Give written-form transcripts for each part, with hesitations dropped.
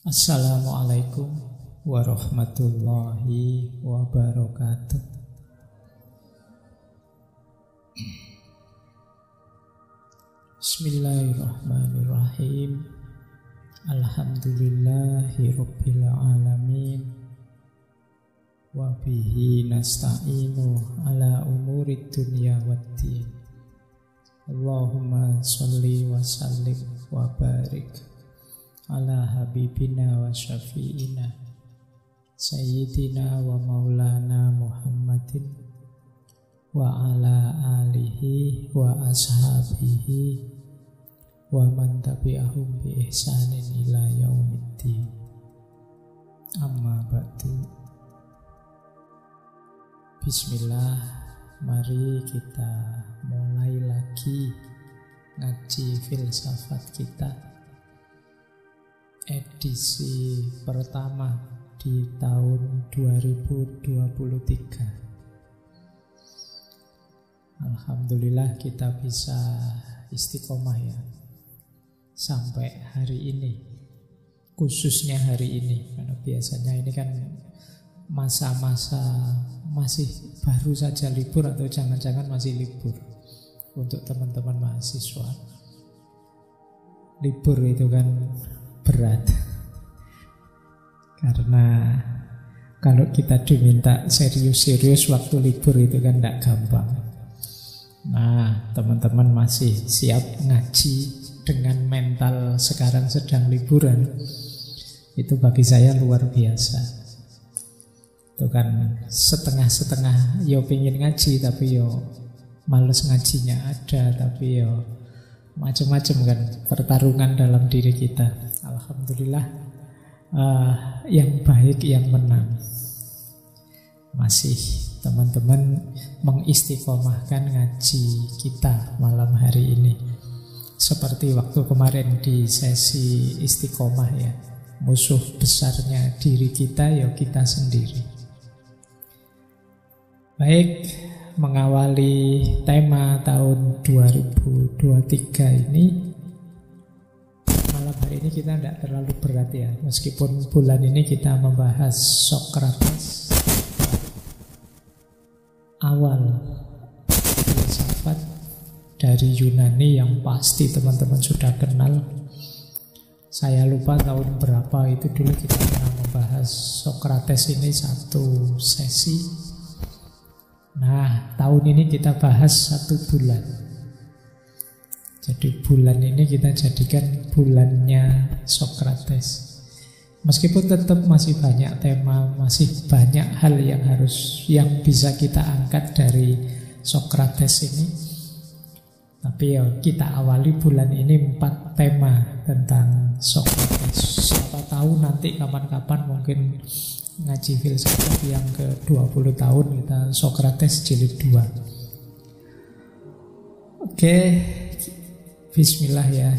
Assalamualaikum warahmatullahi wabarakatuh. Bismillahirrahmanirrahim. Alhamdulillahi rabbil alamin. Wa bihi nasta'inu ala umurid dunya waddin. Allahumma sholli wa sallim wa barik ala habibina wa syafi'ina sayyidina wa maulana Muhammadin wa ala alihi wa ashabihi wa man tabi'ahum bi ihsanin ila yaumiddin. Amma ba'du. Bismillah, mari kita mulai lagi ngaji filsafat kita, edisi pertama di tahun 2023. Alhamdulillah kita bisa istiqomah ya sampai hari ini, khususnya hari ini, karena biasanya ini kan masa-masa masih baru saja libur atau jangan-jangan masih libur untuk teman-teman mahasiswa. Libur itu kan berat, karena kalau kita diminta serius-serius waktu libur itu kan tidak gampang. Nah, teman-teman masih siap ngaji dengan mental sekarang sedang liburan, itu bagi saya luar biasa. Itu kan setengah-setengah yo pengen ngaji tapi yo males ngajinya ada, tapi yo macam-macam kan pertarungan dalam diri kita. Alhamdulillah yang baik yang menang. Masih teman-teman mengistiqomahkan ngaji kita malam hari ini. Seperti waktu kemarin di sesi istiqomah ya, musuh besarnya diri kita ya kita sendiri. Baik, mengawali tema tahun 2023 ini, malam hari ini kita tidak terlalu berat ya, meskipun bulan ini kita membahas Sokrates, awal filsafat dari Yunani yang pasti teman-teman sudah kenal. Saya lupa tahun berapa itu dulu kita pernah membahas Sokrates ini satu sesi. Nah, tahun ini kita bahas 1 bulan. Jadi bulan ini kita jadikan bulannya Sokrates. Meskipun tetap masih banyak tema, masih banyak hal yang bisa kita angkat dari Sokrates ini. Tapi ya kita awali bulan ini 4 tema tentang Sokrates. Siapa tahu nanti kapan-kapan mungkin ngaji filsafat yang ke-20 tahun kita Sokrates jilid 2. Oke, bismillah ya.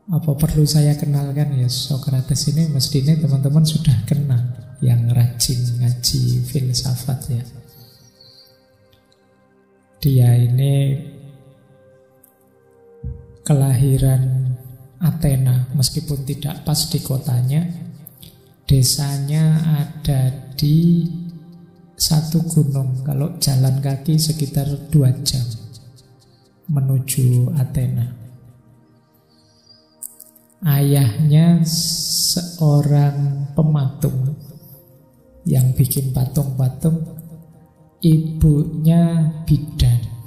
Apa perlu saya kenalkan ya, Sokrates ini mestinya teman-teman sudah kenal yang rajin ngaji filsafat ya. Dia ini kelahiran Athena, meskipun tidak pas di kotanya. Desanya ada di satu gunung, kalau jalan kaki sekitar 2 jam menuju Athena. Ayahnya seorang pematung yang bikin patung-patung, ibunya bidan.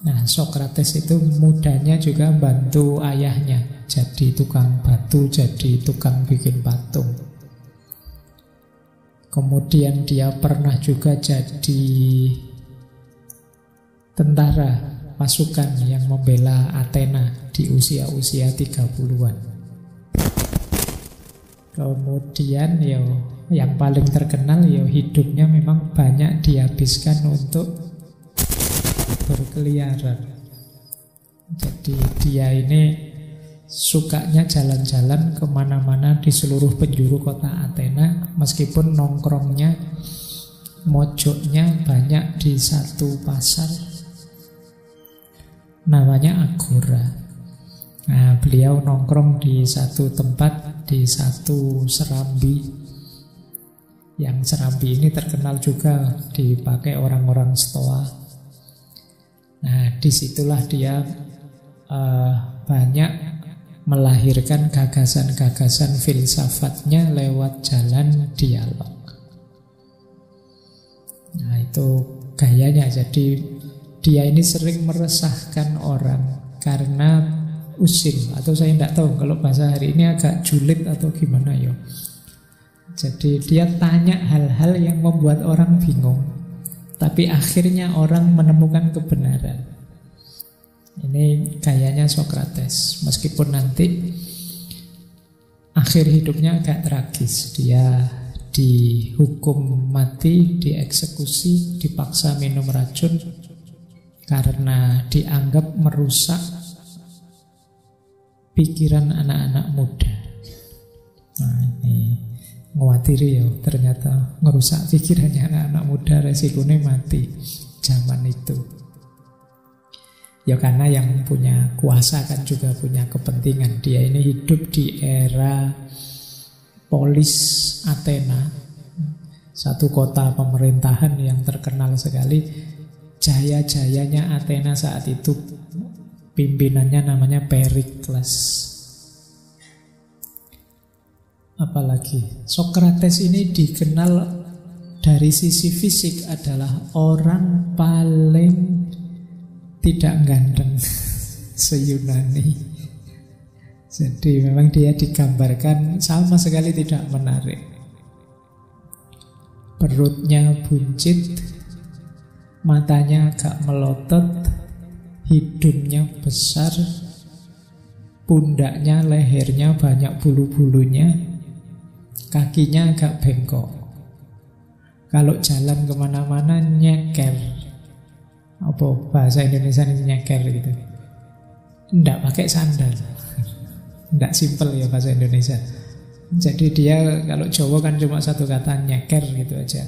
Nah, Sokrates itu mudanya juga bantu ayahnya, jadi tukang batu, jadi tukang bikin patung. Kemudian dia pernah juga jadi tentara pasukan yang membela Athena di usia-usia 30-an. Kemudian yang paling terkenal hidupnya memang banyak dihabiskan untuk berkeliaran. Jadi dia ini sukanya jalan-jalan kemana-mana di seluruh penjuru kota Athena, meskipun nongkrongnya, mojoknya banyak di satu pasar namanya Agora. Nah, beliau nongkrong di satu tempat, di satu serambi. Yang serambi ini terkenal juga dipakai orang-orang Stoa. Nah, disitulah dia banyak melahirkan gagasan-gagasan filsafatnya lewat jalan dialog. Nah, itu gayanya. Jadi dia ini sering meresahkan orang karena usil, atau saya tidak tahu kalau bahasa hari ini agak julid atau gimana ya. Jadi dia tanya hal-hal yang membuat orang bingung, tapi akhirnya orang menemukan kebenaran. Ini gayanya Sokrates. Meskipun nanti akhir hidupnya agak tragis. Dia dihukum mati, dieksekusi, dipaksa minum racun karena dianggap merusak pikiran anak-anak muda. Nah, ini ngawatiri ya, ternyata ngerusak pikirannya anak-anak muda, resikonya mati zaman itu. Ya karena yang punya kuasa kan juga punya kepentingan. Dia ini hidup di era polis Athena, satu kota pemerintahan yang terkenal sekali. Jaya-jayanya Athena saat itu, pimpinannya namanya Perikles. Apalagi Sokrates ini dikenal dari sisi fisik adalah orang paling tidak ganteng se-Yunani. Jadi memang dia digambarkan sama sekali tidak menarik. Perutnya buncit, matanya agak melotot, hidungnya besar, pundaknya, lehernya banyak bulu-bulunya, kakinya agak bengkok. Kalau jalan kemana-mana nyeker. Apa bahasa Indonesia ini nyeker gitu? Tidak pakai sandal. Tidak simpel ya bahasa Indonesia. Jadi dia kalau Jawa kan cuma satu kata nyeker gitu aja.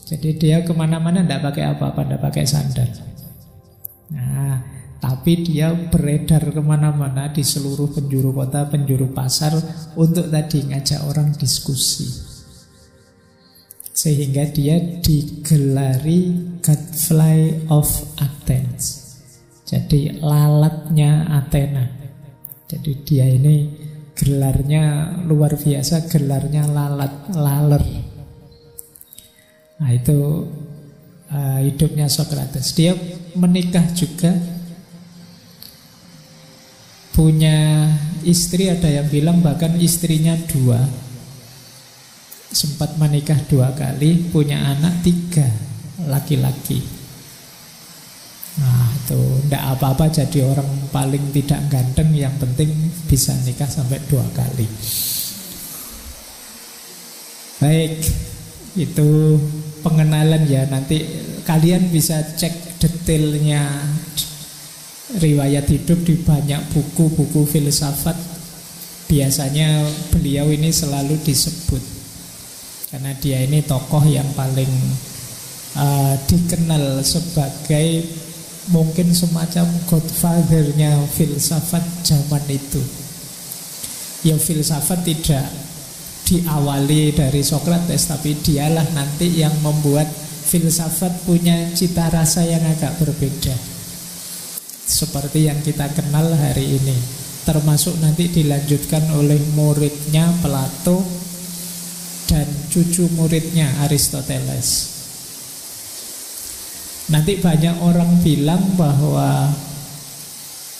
Jadi dia kemana-mana tidak pakai apa-apa, tidak pakai sandal. Nah, tapi dia beredar kemana-mana di seluruh penjuru kota, penjuru pasar untuk tadi ngajak orang diskusi. Sehingga dia digelari Gadfly of Athens. Jadi lalatnya Athena. Jadi dia ini gelarnya luar biasa, gelarnya laler. Nah itu hidupnya Sokrates. Dia menikah juga, punya istri, ada yang bilang bahkan istrinya 2. Sempat menikah 2 kali, punya anak 3 laki-laki. Nah itu tidak apa-apa jadi orang paling tidak ganteng, yang penting bisa nikah sampai 2 kali. Baik, itu pengenalan ya. Nanti kalian bisa cek detailnya riwayat hidup di banyak buku-buku filsafat. Biasanya beliau ini selalu disebut karena dia ini tokoh yang paling dikenal sebagai mungkin semacam godfather-nya filsafat zaman itu. Ya filsafat tidak diawali dari Sokrates, tapi dialah nanti yang membuat filsafat punya cita rasa yang agak berbeda. Seperti yang kita kenal hari ini. Termasuk nanti dilanjutkan oleh muridnya Plato dan cucu muridnya Aristoteles. Nanti banyak orang bilang bahwa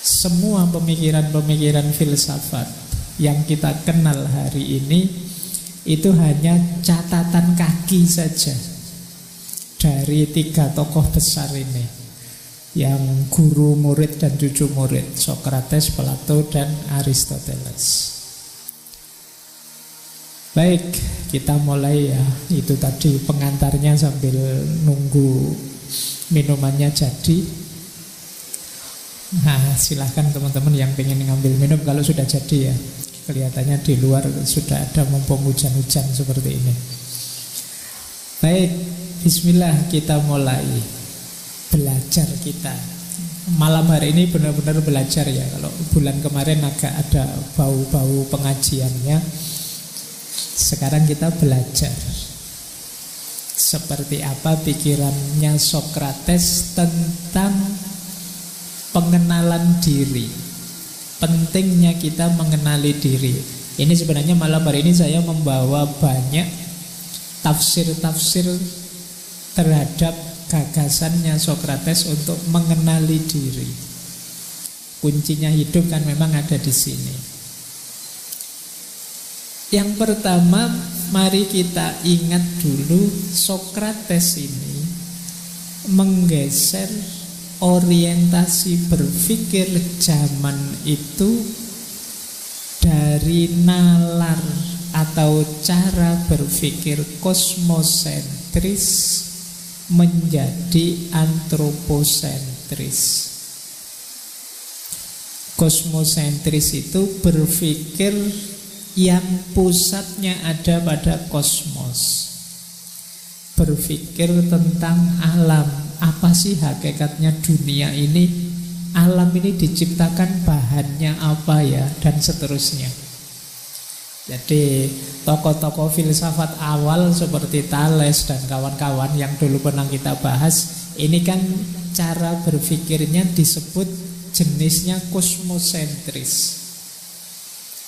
semua pemikiran-pemikiran filsafat yang kita kenal hari ini itu hanya catatan kaki saja dari 3 tokoh besar ini, yang guru murid dan cucu murid, Sokrates, Plato, dan Aristoteles. Baik, kita mulai ya. Itu tadi pengantarnya sambil nunggu minumannya jadi. Nah, silahkan teman-teman yang pengen ngambil minum kalau sudah jadi ya. Kelihatannya di luar sudah ada mumpung hujan-hujan seperti ini. Baik, bismillah, kita mulai belajar kita. malam hari ini benar-benar belajar ya. Kalau bulan kemarin agak ada bau-bau pengajiannya, sekarang kita belajar seperti apa pikirannya Sokrates tentang pengenalan diri. Pentingnya kita mengenali diri. Ini sebenarnya malam hari ini saya membawa banyak tafsir-tafsir terhadap gagasannya Sokrates untuk mengenali diri. Kuncinya hidup kan memang ada di sini. Yang pertama, mari kita ingat dulu Sokrates ini menggeser orientasi berpikir zaman itu dari nalar atau cara berpikir kosmosentris menjadi antroposentris. Kosmosentris itu berpikir yang pusatnya ada pada kosmos. Berpikir tentang alam. Apa sih hakikatnya dunia ini? Alam ini diciptakan bahannya apa ya? Dan seterusnya. Jadi tokoh-tokoh filsafat awal seperti Thales dan kawan-kawan yang dulu pernah kita bahas, ini kan cara berpikirnya disebut jenisnya kosmosentris.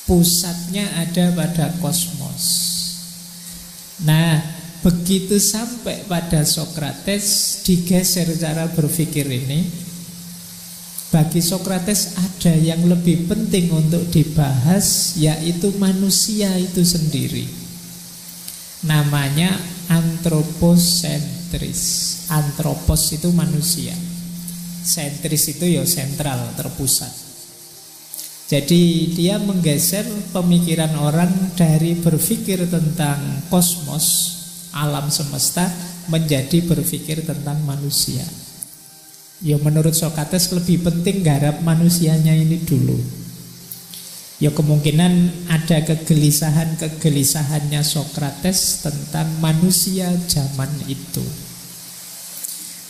Pusatnya ada pada kosmos. Nah, begitu sampai pada Sokrates, digeser cara berpikir ini. Bagi Sokrates ada yang lebih penting untuk dibahas, yaitu manusia itu sendiri. Namanya antroposentris. Antropos itu manusia, sentris itu ya sentral, terpusat. Jadi dia menggeser pemikiran orang dari berpikir tentang kosmos, alam semesta, menjadi berpikir tentang manusia. Ya menurut Sokrates lebih penting garap manusianya ini dulu. Ya kemungkinan ada kegelisahannya Sokrates tentang manusia zaman itu.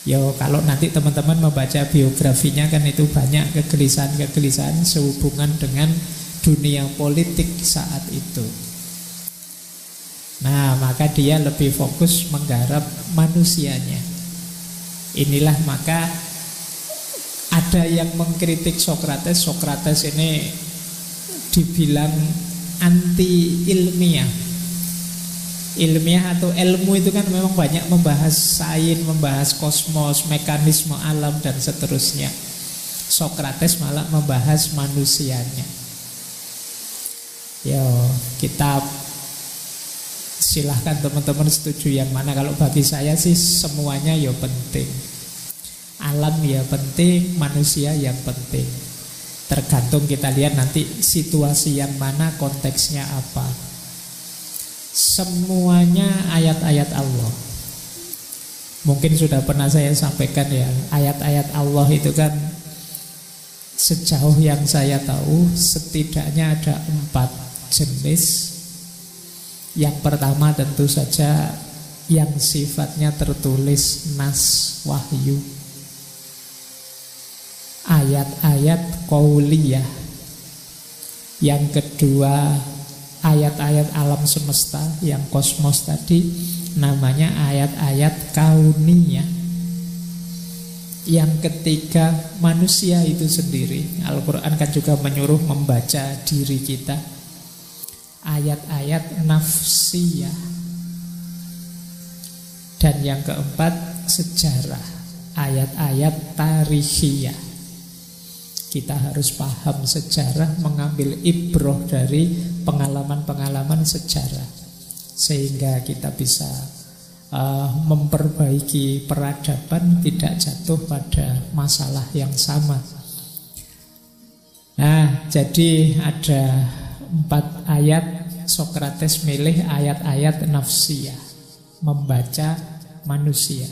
Ya kalau nanti teman-teman membaca biografinya kan itu banyak kegelisahan-kegelisahan sehubungan dengan dunia politik saat itu. Nah, maka dia lebih fokus menggarap manusianya. Inilah maka ada yang mengkritik Sokrates. Sokrates ini dibilang anti ilmiah. Ilmiah atau ilmu itu kan memang banyak membahas sains, membahas kosmos, mekanisme alam dan seterusnya. Sokrates malah membahas manusianya. Yo, kita silahkan teman-teman setuju yang mana. Kalau bagi saya sih semuanya ya penting. Alam ya penting, manusia yang penting. Tergantung kita lihat nanti situasi yang mana, konteksnya apa. Semuanya ayat-ayat Allah. Mungkin sudah pernah saya sampaikan ya, ayat-ayat Allah itu kan sejauh yang saya tahu setidaknya ada 4 jenis. Yang pertama tentu saja yang sifatnya tertulis nas, wahyu, ayat-ayat qauliyah. Yang kedua ayat-ayat alam semesta yang kosmos tadi, namanya ayat-ayat kauniyah. Yang ketiga manusia itu sendiri. Al-Quran kan juga menyuruh membaca diri kita. Ayat-ayat nafsiyah. Dan yang keempat sejarah, ayat-ayat tarikhiyah. Kita harus paham sejarah, mengambil ibroh dari pengalaman-pengalaman sejarah, sehingga kita bisa memperbaiki peradaban, tidak jatuh pada masalah yang sama. Nah, jadi ada 4 ayat. Sokrates milih ayat-ayat nafsiyah, membaca manusia.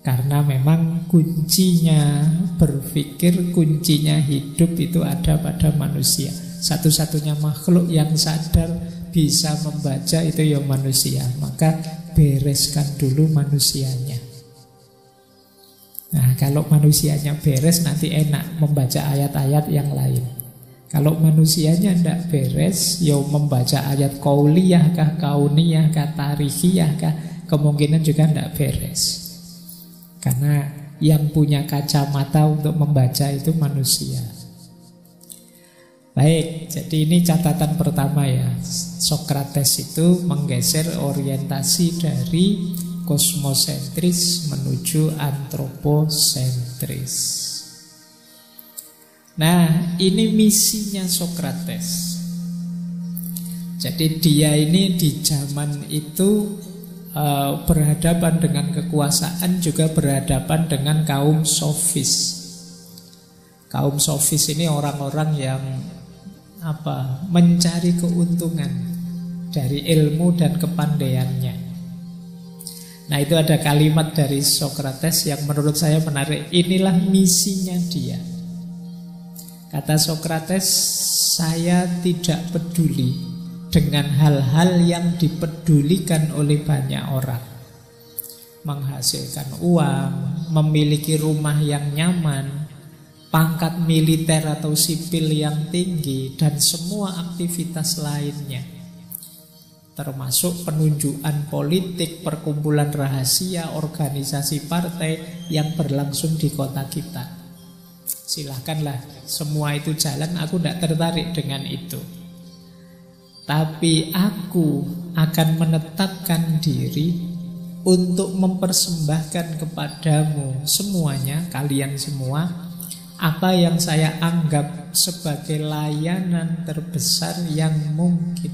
Karena memang kuncinya berpikir, kuncinya hidup itu ada pada manusia. Satu-satunya makhluk yang sadar bisa membaca itu ya manusia. Maka bereskan dulu manusianya. Nah, kalau manusianya beres nanti enak membaca ayat-ayat yang lain. Kalau manusianya tidak beres, ya membaca ayat qauliyah kah, kauniyah kah, tarihiyah kah, kemungkinan juga tidak beres. Karena yang punya kacamata untuk membaca itu manusia. Baik, jadi ini catatan pertama ya. Sokrates itu menggeser orientasi dari kosmosentris menuju antroposentris. Nah, ini misinya Sokrates. Jadi dia ini di zaman itu berhadapan dengan kekuasaan, juga berhadapan dengan kaum sofis. Kaum sofis ini orang-orang yang mencari keuntungan dari ilmu dan kepandaiannya. Nah, itu ada kalimat dari Sokrates yang menurut saya menarik. Inilah misinya dia. Kata Sokrates, saya tidak peduli dengan hal-hal yang dipedulikan oleh banyak orang. Menghasilkan uang, memiliki rumah yang nyaman, pangkat militer atau sipil yang tinggi, dan semua aktivitas lainnya, termasuk penunjukan politik, perkumpulan rahasia, organisasi partai yang berlangsung di kota kita. Silahkanlah, semua itu jalan, aku tidak tertarik dengan itu. Tapi aku akan menetapkan diri untuk mempersembahkan kepadamu semuanya, kalian semua, apa yang saya anggap sebagai layanan terbesar yang mungkin.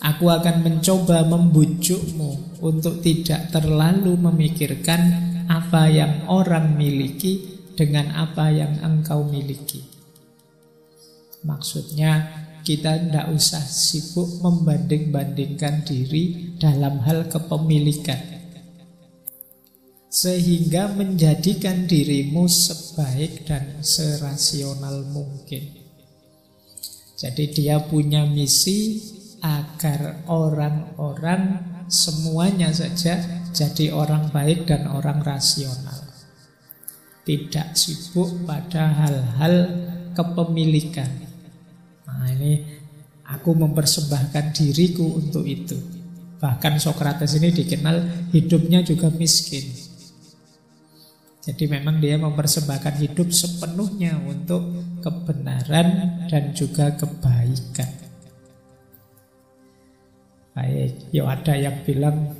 Aku akan mencoba membujukmu untuk tidak terlalu memikirkan apa yang orang miliki dengan apa yang engkau miliki. Maksudnya, kita tidak usah sibuk membanding-bandingkan diri dalam hal kepemilikan, sehingga menjadikan dirimu sebaik dan serasional mungkin. Jadi dia punya misi agar orang-orang semuanya saja jadi orang baik dan orang rasional. Tidak sibuk pada hal-hal kepemilikan. Nah, ini aku mempersembahkan diriku untuk itu. Bahkan Sokrates ini dikenal hidupnya juga miskin. Jadi memang dia mempersembahkan hidup sepenuhnya untuk kebenaran dan juga kebaikan. Baik, ya ada yang bilang,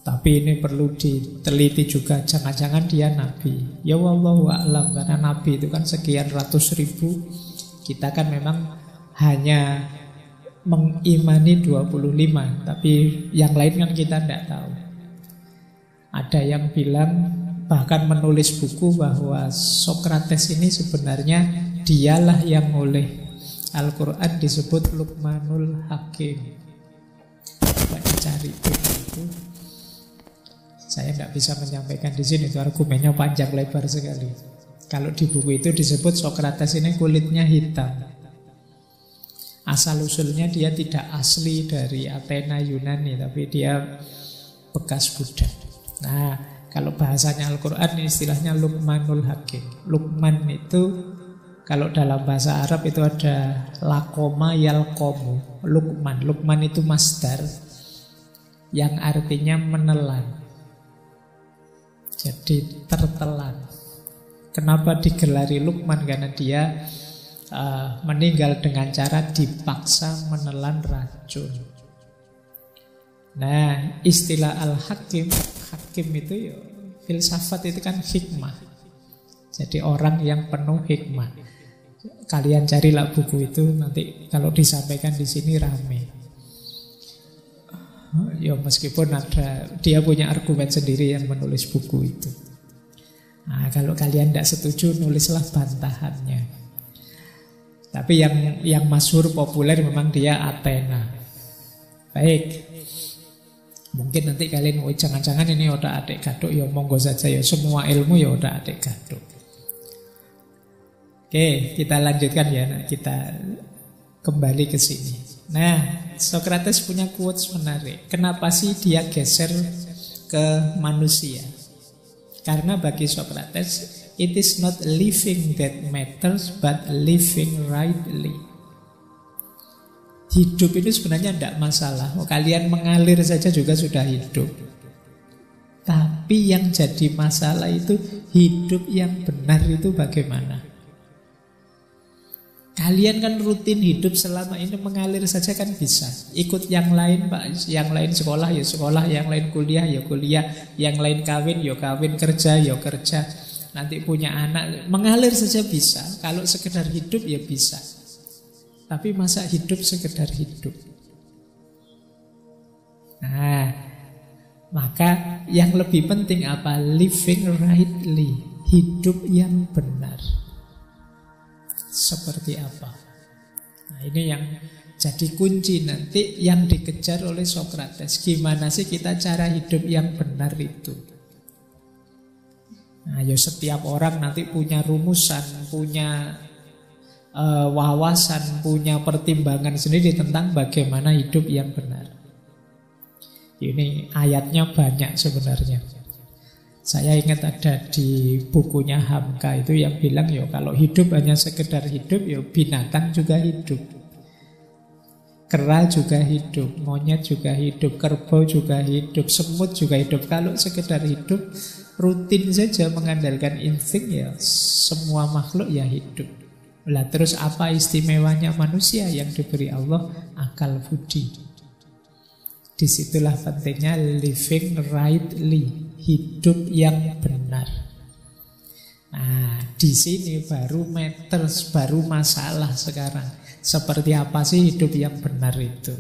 tapi ini perlu diteliti juga, jangan-jangan dia nabi. Ya wallahu a'lam, karena nabi itu kan sekian ratus ribu. Kita kan memang hanya mengimani 25, tapi yang lain kan kita tidak tahu. Ada yang bilang, bahkan menulis buku, bahwa Sokrates ini sebenarnya dialah yang oleh Al-Quran disebut Luqmanul Hakim. Coba dicari itu. Saya tidak bisa menyampaikan di sini, itu argumennya panjang lebar sekali. Kalau di buku itu disebut Sokrates ini kulitnya hitam. Asal-usulnya dia tidak asli dari Athena Yunani, tapi dia bekas Buddha. Nah, kalau bahasanya Al-Quran istilahnya Luqmanul Hakim. Luqman itu kalau dalam bahasa Arab itu ada lakoma yalkomu. Luqman. Luqman itu masdar yang artinya menelan. Jadi tertelan. Kenapa digelari Luqman? Karena dia meninggal dengan cara dipaksa menelan racun. Nah, istilah Al-Hakim, Hakim itu ya, filsafat itu kan hikmah. Jadi orang yang penuh hikmah. Kalian carilah buku itu, nanti kalau disampaikan di sini rame. Ya meskipun ada, dia punya argumen sendiri yang menulis buku itu. Nah, kalau kalian tidak setuju, nulislah bantahannya. Tapi yang masyhur populer memang dia Athena. Baik. Mungkin nanti kalian, oh jangan-jangan ini otak adik gaduk, ya monggo saja ya, semua ilmu ya otak adik gaduk. Oke, kita lanjutkan ya, kita kembali ke sini. Nah, Sokrates punya quotes menarik. Kenapa sih dia geser ke manusia? Karena bagi Socrates, it is not living that matters, but living rightly. Hidup itu sebenarnya tidak masalah. Kalian mengalir saja juga sudah hidup. Tapi yang jadi masalah itu hidup yang benar itu bagaimana? Kalian kan rutin hidup selama ini mengalir saja kan bisa. Ikut yang lain Pak, yang lain sekolah ya sekolah, yang lain kuliah ya kuliah, yang lain kawin ya kawin, kerja ya kerja. Nanti punya anak, mengalir saja bisa. Kalau sekedar hidup ya bisa. Tapi masa hidup sekedar hidup? Nah, maka yang lebih penting apa? Living rightly, hidup yang benar. Seperti apa? Nah, ini yang jadi kunci nanti yang dikejar oleh Socrates. Gimana sih kita cara hidup yang benar itu? Nah, ya setiap orang nanti punya rumusan, punya wawasan, punya pertimbangan sendiri tentang bagaimana hidup yang benar. Ini ayatnya banyak sebenarnya. Saya ingat ada di bukunya Hamka itu yang bilang ya kalau hidup hanya sekedar hidup ya binatang juga hidup. Kera juga hidup, monyet juga hidup, kerbau juga hidup, semut juga hidup. Kalau sekedar hidup rutin saja mengandalkan insting ya semua makhluk ya hidup. Lah terus apa istimewanya manusia yang diberi Allah? Akal budi. Disitulah pentingnya living rightly, hidup yang benar. Nah, di sini baru matters, baru masalah sekarang. Seperti apa sih hidup yang benar itu?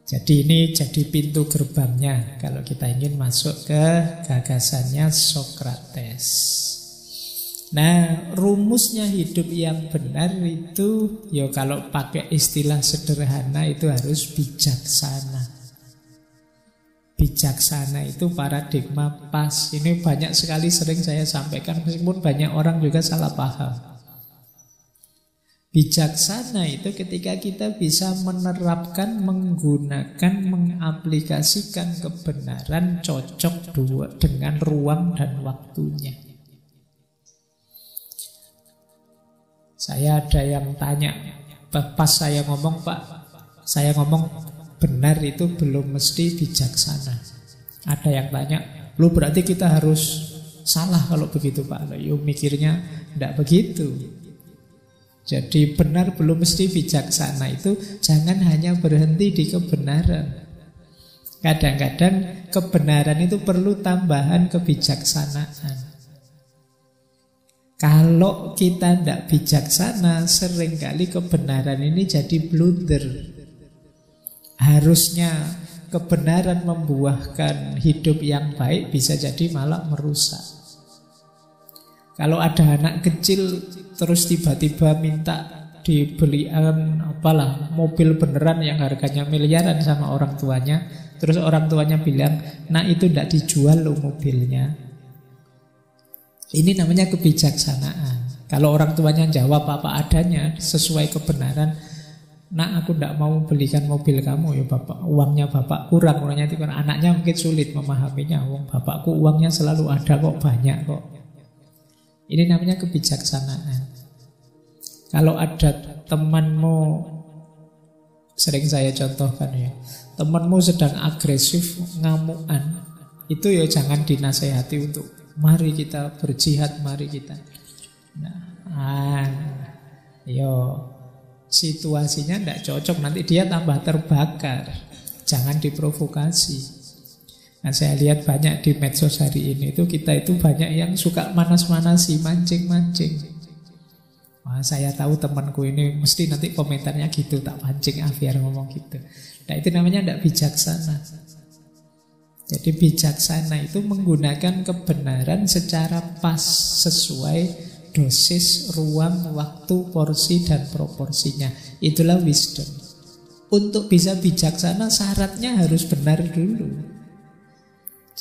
Jadi ini jadi pintu gerbangnya kalau kita ingin masuk ke gagasannya Socrates. Nah, rumusnya hidup yang benar itu ya kalau pakai istilah sederhana itu harus bijaksana. Bijaksana itu paradigma pas. Ini banyak sekali sering saya sampaikan meskipun banyak orang juga salah paham. Bijaksana itu ketika kita bisa menerapkan, menggunakan, mengaplikasikan kebenaran cocok dengan ruang dan waktunya. Saya ada yang tanya, pas saya ngomong Pak, saya ngomong benar itu belum mesti bijaksana. Ada yang tanya, lu berarti kita harus salah kalau begitu Pak. Yuk mikirnya tidak begitu. Jadi benar belum mesti bijaksana itu jangan hanya berhenti di kebenaran. Kadang-kadang kebenaran itu perlu tambahan kebijaksanaan. Kalau kita tidak bijaksana, seringkali kebenaran ini jadi blunder. Harusnya kebenaran membuahkan hidup yang baik, bisa jadi malah merusak. Kalau ada anak kecil terus tiba-tiba minta dibelikan mobil beneran yang harganya miliaran sama orang tuanya, terus orang tuanya bilang, nah itu tidak dijual loh mobilnya. Ini namanya kebijaksanaan. Kalau orang tuanya jawab apa adanya sesuai kebenaran, nak aku tidak mau belikan mobil kamu ya bapak, uangnya bapak kurang, uangnya itu kurang. Anaknya mungkin sulit memahaminya, bapakku uangnya selalu ada kok, banyak kok. Ini namanya kebijaksanaan. Kalau ada temanmu, sering saya contohkan ya, temanmu sedang agresif, ngamuan, itu ya jangan dinasehati untuk mari kita berjihad, mari kita. Situasinya tidak cocok, nanti dia tambah terbakar. Jangan diprovokasi. Nah, saya lihat banyak di medsos hari ini itu kita itu banyak yang suka manas-manasi, mancing-mancing. Wah, saya tahu temanku ini mesti nanti komentarnya gitu, tak pancing biar ngomong gitu. Nah, itu namanya tidak bijaksana. Jadi bijaksana itu menggunakan kebenaran secara pas, sesuai dosis, ruang, waktu, porsi, dan proporsinya. Itulah wisdom. Untuk bisa bijaksana syaratnya harus benar dulu.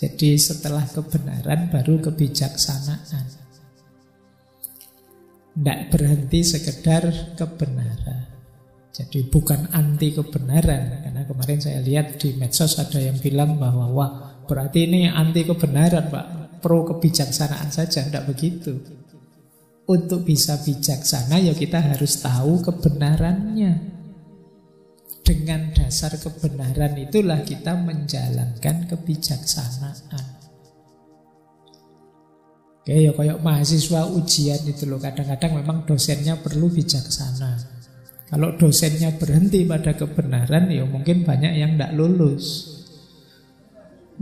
Jadi setelah kebenaran baru kebijaksanaan. Tidak berhenti sekedar kebenaran. Jadi bukan anti kebenaran. Karena kemarin saya lihat di medsos ada yang bilang bahwa wah, berarti ini anti kebenaran Pak, pro kebijaksanaan saja. Tidak begitu. Untuk bisa bijaksana ya kita harus tahu kebenarannya. Dengan dasar kebenaran itulah kita menjalankan kebijaksanaan. Oke, ya kayak mahasiswa ujian itu loh. Kadang-kadang memang dosennya perlu bijaksana. Kalau dosennya berhenti pada kebenaran, ya mungkin banyak yang tidak lulus.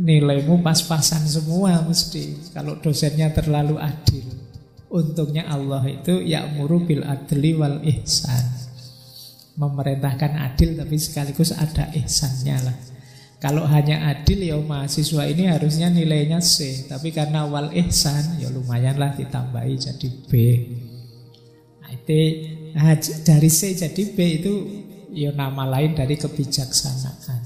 Nilaimu pas-pasan semua mesti. Kalau dosennya terlalu adil. Untungnya Allah itu ya'muru bil adli wal ihsan. Memerintahkan adil tapi sekaligus ada ihsannya lah. Kalau hanya adil ya mahasiswa ini harusnya nilainya C. Tapi karena wal ihsan ya lumayan lah ditambahi jadi B. Nah, itu dari C jadi B itu ya nama lain dari kebijaksanaan.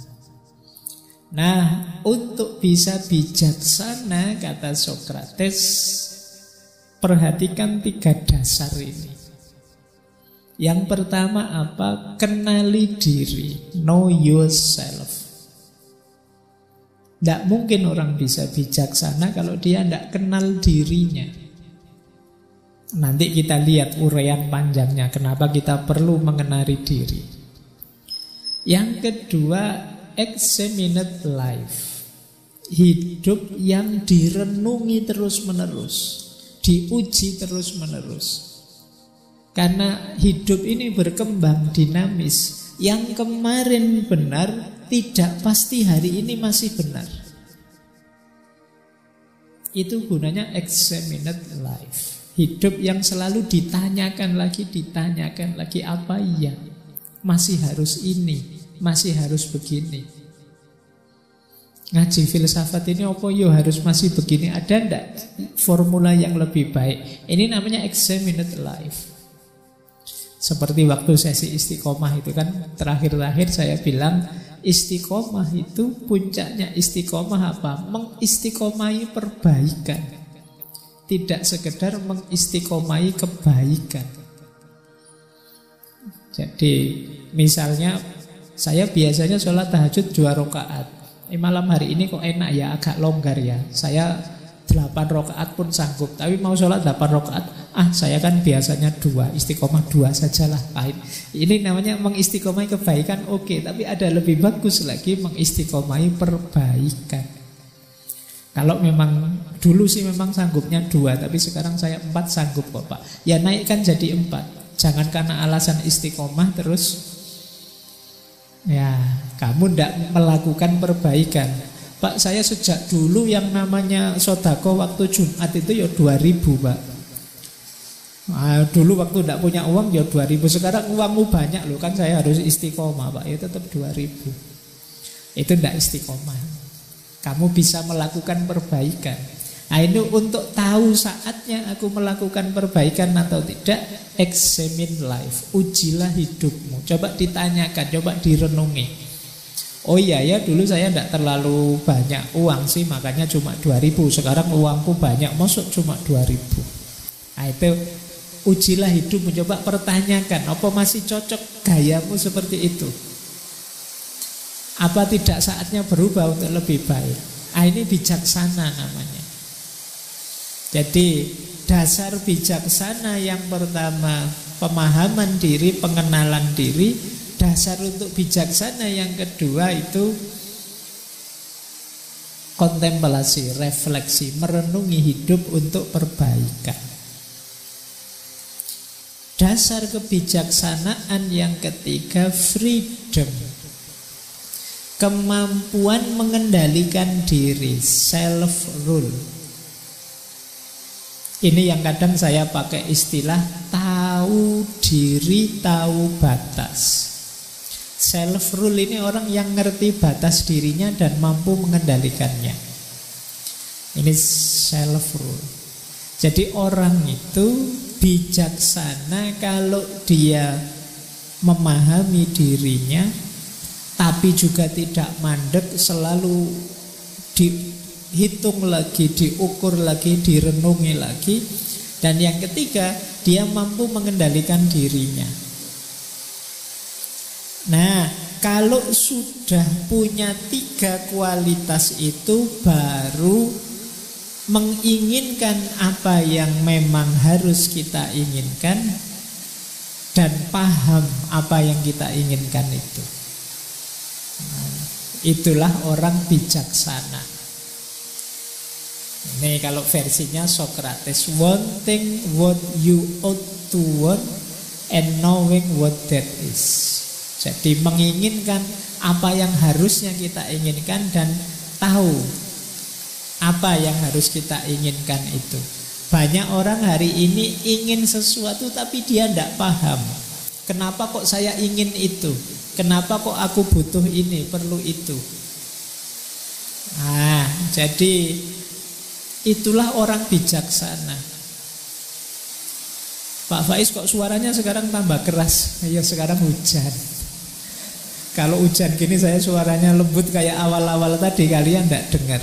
Nah, untuk bisa bijaksana kata Sokrates, perhatikan 3 dasar ini. Yang pertama apa? Kenali diri, know yourself. Tidak mungkin orang bisa bijaksana kalau dia tidak kenal dirinya. Nanti kita lihat uraian panjangnya kenapa kita perlu mengenali diri. Yang kedua, examined life. Hidup yang direnungi terus-menerus, diuji terus-menerus. Karena hidup ini berkembang dinamis. Yang kemarin benar tidak pasti hari ini masih benar. Itu gunanya examined life. Hidup yang selalu ditanyakan lagi apa iya? Masih harus ini, masih harus begini. Ngaji filsafat ini apa yo harus masih begini? Ada ndak formula yang lebih baik? Ini namanya examined life. Seperti waktu sesi istiqomah itu kan terakhir-terakhir saya bilang istiqomah itu puncaknya istiqomah apa? Mengistiqomahi perbaikan. Tidak sekedar mengistiqomahi kebaikan. Jadi misalnya saya biasanya sholat tahajud 2 rakaat. Malam hari ini kok enak ya, agak longgar ya. Saya 8 rakaat pun sanggup. Tapi mau sholat 8 rakaat, saya kan biasanya 2, istiqomah 2 sajalah. Ini namanya mengistiqomahi kebaikan, oke. Tapi ada lebih bagus lagi mengistiqomahi perbaikan. Kalau memang dulu sih memang sanggupnya 2, tapi sekarang saya 4 sanggup kok Pak. Ya naikkan jadi 4. Jangan karena alasan istiqomah terus ya kamu tidak melakukan perbaikan. Pak, saya sejak dulu yang namanya sodako waktu Jumat itu ya 2.000 Pak. Dulu waktu tidak punya uang ya 2.000. Sekarang uangmu banyak loh, kan saya harus istiqomah Pak. Ya tetap 2.000. Itu tidak istiqomah. Kamu bisa melakukan perbaikan. Nah ini untuk tahu saatnya aku melakukan perbaikan atau tidak, examine life. Ujilah hidupmu. Coba ditanyakan, coba direnungi. Oh iya ya, dulu saya tidak terlalu banyak uang sih, makanya cuma 2.000. Sekarang uangku banyak, maksud cuma 2.000. Nah itu ujilah hidupmu. Coba pertanyakan, apa masih cocok gayamu seperti itu? Apa tidak saatnya berubah untuk lebih baik? Ini bijaksana namanya. Jadi dasar bijaksana yang pertama pemahaman diri, pengenalan diri. Dasar untuk bijaksana yang kedua itu kontemplasi, refleksi, merenungi hidup untuk perbaikan. Dasar kebijaksanaan yang ketiga freedom. Kemampuan mengendalikan diri, self-rule. Ini yang kadang saya pakai istilah tahu diri, tahu batas. Self-rule ini orang yang ngerti batas dirinya dan mampu mengendalikannya. Ini self-rule. Jadi orang itu bijaksana kalau dia memahami dirinya, tapi juga tidak mandek, selalu dihitung lagi, diukur lagi, direnungi lagi. Dan yang ketiga, dia mampu mengendalikan dirinya. Nah, kalau sudah punya 3 kualitas itu, baru menginginkan apa yang memang harus kita inginkan dan paham apa yang kita inginkan itu. Itulah orang bijaksana. Ini kalau versinya Socrates, wanting what you ought to want and knowing what that is. Jadi menginginkan apa yang harusnya kita inginkan dan tahu apa yang harus kita inginkan itu. Banyak orang hari ini ingin sesuatu tapi dia tidak paham. Kenapa kok saya ingin itu? Kenapa kok aku butuh ini, perlu itu? Jadi itulah orang bijaksana. Pak Faiz kok suaranya sekarang tambah keras? Ya sekarang hujan. Kalau hujan gini saya suaranya lembut kayak awal-awal tadi, kalian tidak dengar.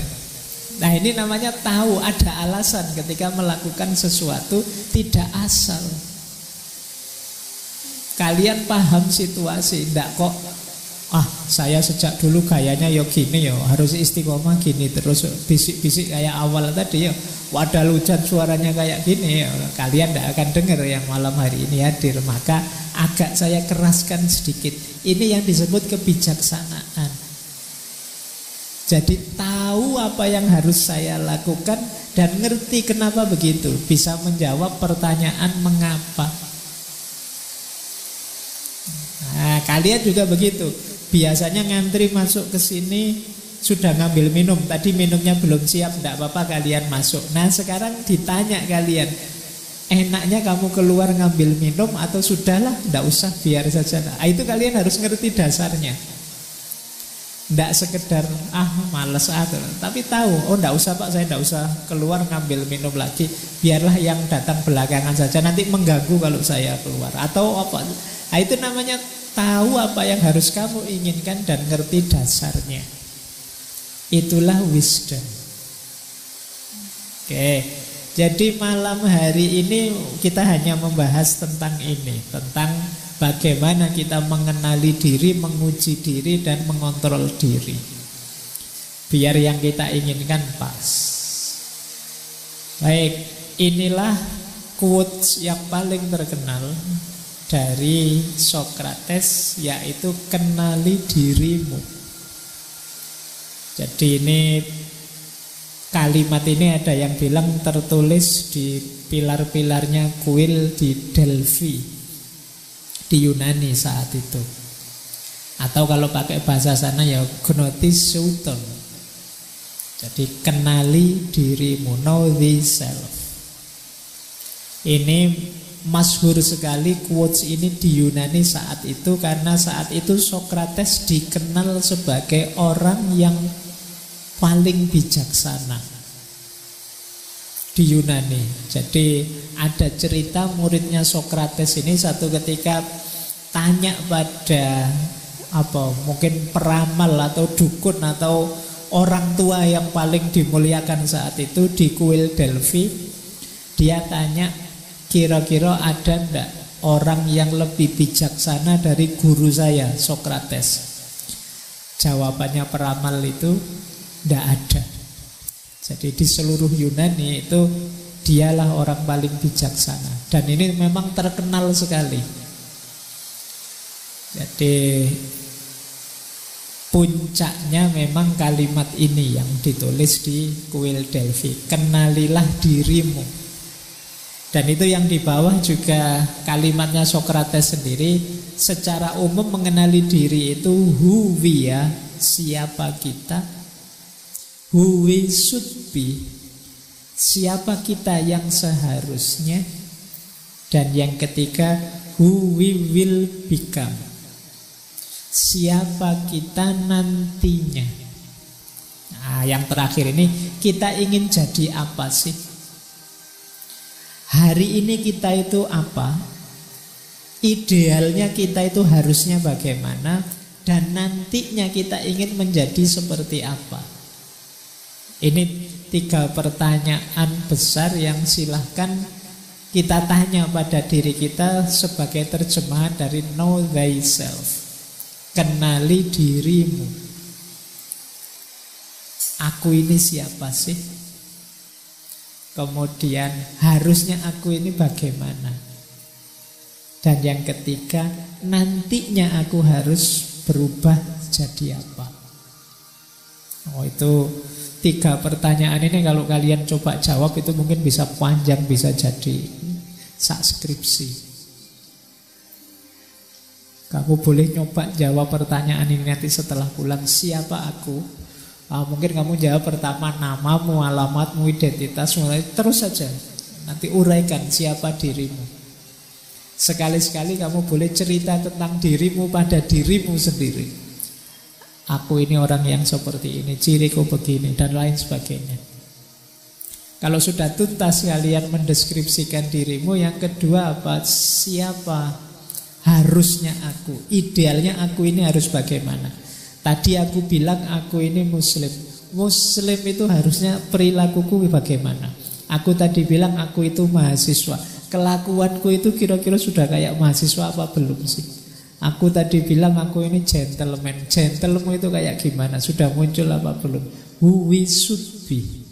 Nah ini namanya tahu, ada alasan ketika melakukan sesuatu, tidak asal. Kalian paham situasi, tidak kok saya sejak dulu gayanya ya gini ya, harus istiqomah gini terus bisik-bisik kayak awal tadi ya. Padahal hujan suaranya kayak gini ya, kalian tidak akan dengar yang malam hari ini hadir. Maka agak saya keraskan sedikit. Ini yang disebut kebijaksanaan. Jadi tahu apa yang harus saya lakukan dan ngerti kenapa begitu, bisa menjawab pertanyaan mengapa. Nah, kalian juga begitu. Biasanya ngantri masuk ke sini sudah ngambil minum. Tadi minumnya belum siap, tidak apa-apa kalian masuk. Nah sekarang ditanya kalian, enaknya kamu keluar ngambil minum atau sudahlah, tidak usah, biar saja. Itu kalian harus ngerti dasarnya. Tidak sekedar males tapi tahu, tidak usah Pak, saya tidak usah keluar ngambil minum lagi, biarlah yang datang belakangan saja, nanti mengganggu kalau saya keluar atau apa. Itu namanya tahu apa yang harus kamu inginkan dan ngerti dasarnya. Itulah wisdom. Oke, jadi malam hari ini kita hanya membahas tentang ini, tentang bagaimana kita mengenali diri, menguji diri, dan mengontrol diri, biar yang kita inginkan pas. Baik, inilah quotes yang paling terkenal dari Socrates, yaitu kenali dirimu. Jadi ini kalimat ini ada yang bilang tertulis di pilar-pilarnya kuil di Delphi, di Yunani saat itu. Atau kalau pakai bahasa sana ya gnosis souton. Jadi kenali dirimu, know thyself. Ini masyhur sekali quotes ini di Yunani saat itu, karena saat itu Socrates dikenal sebagai orang yang paling bijaksana di Yunani. Jadi ada cerita muridnya Socrates ini satu ketika tanya pada mungkin peramal atau dukun atau orang tua yang paling dimuliakan saat itu di kuil Delphi. Dia tanya, kira-kira ada enggak orang yang lebih bijaksana dari guru saya Socrates? Jawabannya peramal itu, tidak ada. Jadi di seluruh Yunani itu dialah orang paling bijaksana. Dan ini memang terkenal sekali. Jadi puncaknya memang kalimat ini yang ditulis di kuil Delphi, kenalilah dirimu. Dan itu yang di bawah juga kalimatnya Socrates sendiri. Secara umum mengenali diri itu who we are, siapa kita, who we should be, siapa kita yang seharusnya, dan yang ketiga who we will become, siapa kita nantinya. Nah, yang terakhir ini, kita ingin jadi apa sih? Hari ini kita itu apa? Idealnya kita itu harusnya bagaimana? Dan nantinya kita ingin menjadi seperti apa? Ini 3 pertanyaan besar yang silahkan kita tanya pada diri kita sebagai terjemahan dari know thyself. Kenali dirimu. Aku ini siapa sih? Kemudian harusnya aku ini bagaimana? Dan yang ketiga, nantinya aku harus berubah jadi apa? Oh, itu 3 pertanyaan ini kalau kalian coba jawab itu mungkin bisa panjang, bisa jadi sak skripsi. Kamu boleh nyoba jawab pertanyaan ini nanti setelah pulang. Siapa aku? Mungkin kamu jawab pertama namamu, alamatmu, identitas, terus saja. Nanti uraikan siapa dirimu. Sekali-sekali kamu boleh cerita tentang dirimu pada dirimu sendiri. Aku ini orang yang seperti ini, ciriku begini, dan lain sebagainya. Kalau sudah tuntas kalian mendeskripsikan dirimu, yang kedua apa? Siapa harusnya aku? Idealnya aku ini harus bagaimana? Tadi aku bilang aku ini muslim. Muslim itu harusnya perilakuku bagaimana? Aku tadi bilang aku itu mahasiswa. Kelakuanku itu kira-kira sudah kayak mahasiswa apa belum sih? Aku tadi bilang aku ini gentleman. Gentleman itu kayak gimana? Sudah muncul apa belum? Who we should be.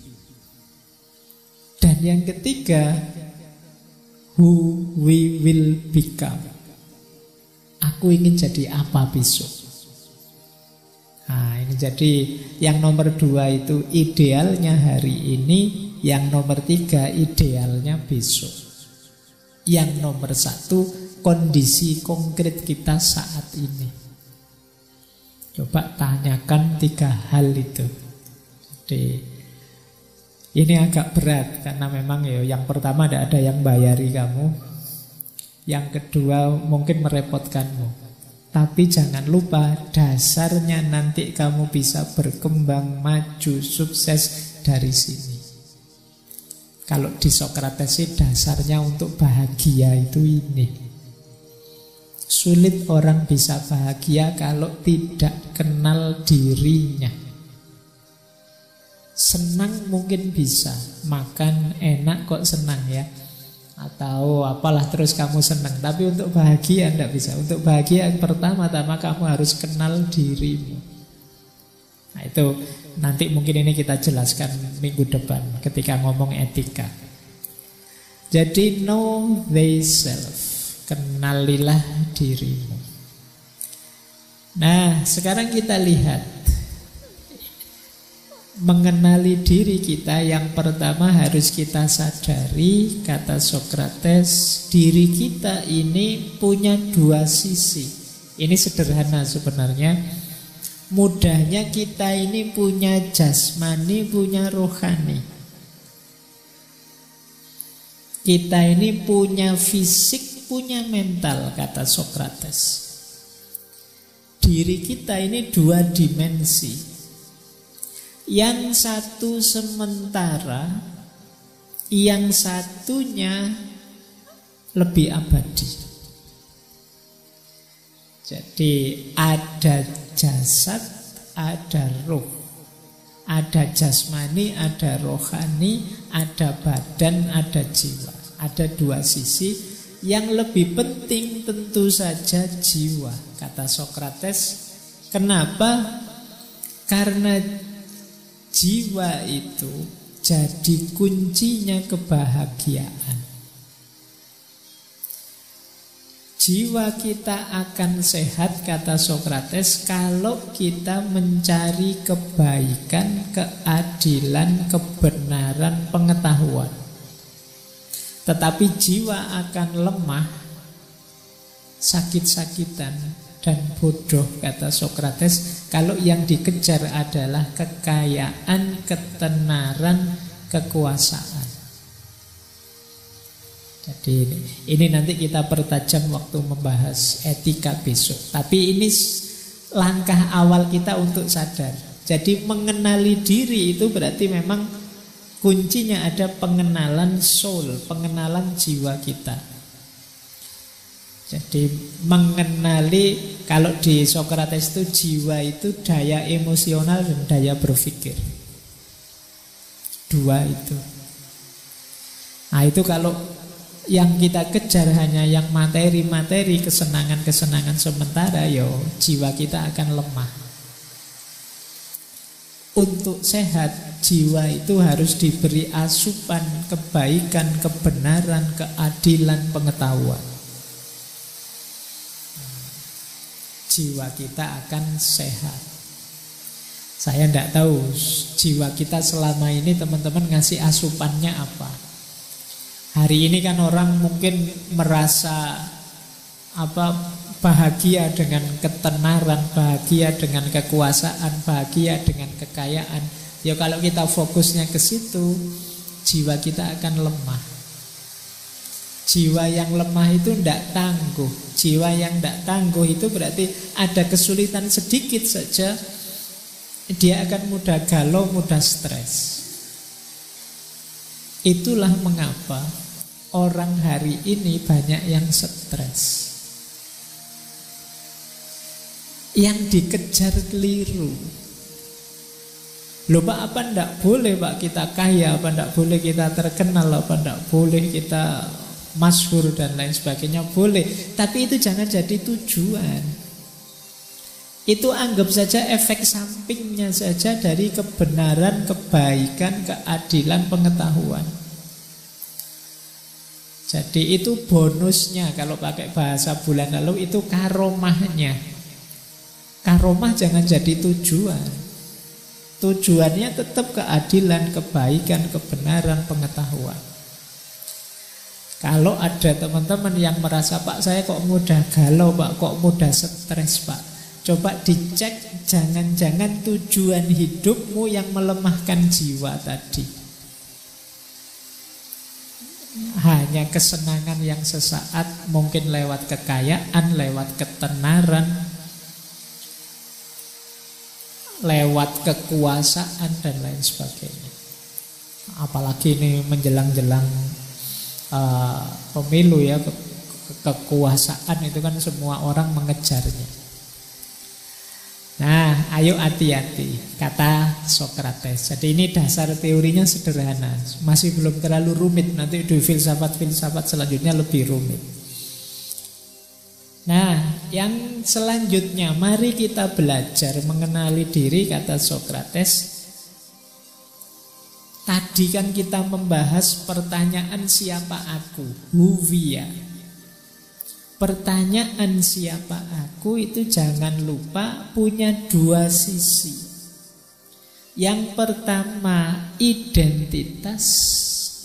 Dan yang ketiga, who we will become. Aku ingin jadi apa besok? Nah, ini jadi yang nomor 2 itu idealnya hari ini, yang nomor 3 idealnya besok. Yang nomor 1 kondisi konkret kita saat ini. Coba tanyakan 3 hal itu. Jadi ini agak berat karena memang yang pertama tidak ada yang bayari kamu. Yang kedua mungkin merepotkanmu. Tapi jangan lupa dasarnya nanti kamu bisa berkembang, maju, sukses dari sini. Kalau di Sokrates sih dasarnya untuk bahagia itu ini. Sulit orang bisa bahagia kalau tidak kenal dirinya. Senang mungkin bisa, makan enak kok senang ya. Atau apalah terus kamu senang. Tapi untuk bahagia tidak bisa. Untuk bahagia yang pertama-tama kamu harus kenal dirimu. Nah itu nanti mungkin ini kita jelaskan minggu depan ketika ngomong etika. Jadi know thyself. Kenalilah dirimu. Nah sekarang kita lihat. Mengenali diri kita, yang pertama harus kita sadari, kata Sokrates, diri kita ini punya 2 sisi. Ini sederhana sebenarnya. Mudahnya kita ini punya jasmani, punya rohani. Kita ini punya fisik, punya mental, kata Sokrates. Diri kita ini 2 dimensi. Yang satu sementara, yang satunya lebih abadi. Jadi ada jasad, ada roh. Ada jasmani, ada rohani, ada badan, ada jiwa. Ada 2 sisi. Yang lebih penting tentu saja jiwa, kata Sokrates. Kenapa? Karena jiwa itu jadi kuncinya kebahagiaan. Jiwa kita akan sehat, kata Sokrates, kalau kita mencari kebaikan, keadilan, kebenaran, pengetahuan. Tetapi jiwa akan lemah, sakit-sakitan, dan bodoh, kata Sokrates, kalau yang dikejar adalah kekayaan, ketenaran, kekuasaan. Jadi ini nanti kita pertajam waktu membahas etika besok. Tapi ini langkah awal kita untuk sadar. Jadi mengenali diri itu berarti memang kuncinya ada pengenalan soul, pengenalan jiwa kita. Jadi mengenali, kalau di Sokrates itu jiwa itu daya emosional dan daya berpikir. 2 itu. Nah itu kalau yang kita kejar hanya yang materi-materi, kesenangan-kesenangan sementara, yo jiwa kita akan lemah. Untuk sehat, jiwa itu harus diberi asupan kebaikan, kebenaran, keadilan, pengetahuan. Jiwa kita akan sehat. Saya tidak tahu jiwa kita selama ini teman-teman ngasih asupannya apa. Hari ini kan orang mungkin merasa bahagia dengan ketenaran, bahagia dengan kekuasaan, bahagia dengan kekayaan. Ya kalau kita fokusnya ke situ, jiwa kita akan lemah. Jiwa yang lemah itu tidak tangguh. Jiwa yang tidak tangguh itu berarti ada kesulitan sedikit saja, dia akan mudah galau, mudah stres. Itulah mengapa orang hari ini banyak yang stres. Yang dikejar keliru. Loh Pak, apa enggak boleh Pak kita kaya, apa enggak boleh kita terkenal, apa enggak boleh kita masyhur dan lain sebagainya? Boleh, tapi itu jangan jadi tujuan. Itu anggap saja efek sampingnya saja dari kebenaran, kebaikan, keadilan, pengetahuan. Jadi itu bonusnya, kalau pakai bahasa bulan lalu itu karomahnya. Karomah jangan jadi tujuan. Tujuannya tetap keadilan, kebaikan, kebenaran, pengetahuan. Kalau ada teman-teman yang merasa, Pak saya kok mudah galau Pak, kok mudah stres Pak, coba dicek, jangan-jangan tujuan hidupmu yang melemahkan jiwa tadi. Hanya kesenangan yang sesaat, mungkin lewat kekayaan, lewat ketenaran, lewat kekuasaan dan lain sebagainya. Apalagi ini menjelang-jelang pemilu ya, kekuasaan itu kan semua orang mengejarnya. Nah, ayo hati-hati, kata Sokrates. Jadi ini dasar teorinya sederhana, masih belum terlalu rumit. Nanti di filsafat-filsafat selanjutnya lebih rumit. Nah, yang selanjutnya, mari kita belajar mengenali diri, kata Sokrates. Tadi kan kita membahas pertanyaan siapa aku, who we are. Pertanyaan siapa aku itu jangan lupa punya dua sisi. Yang pertama identitas,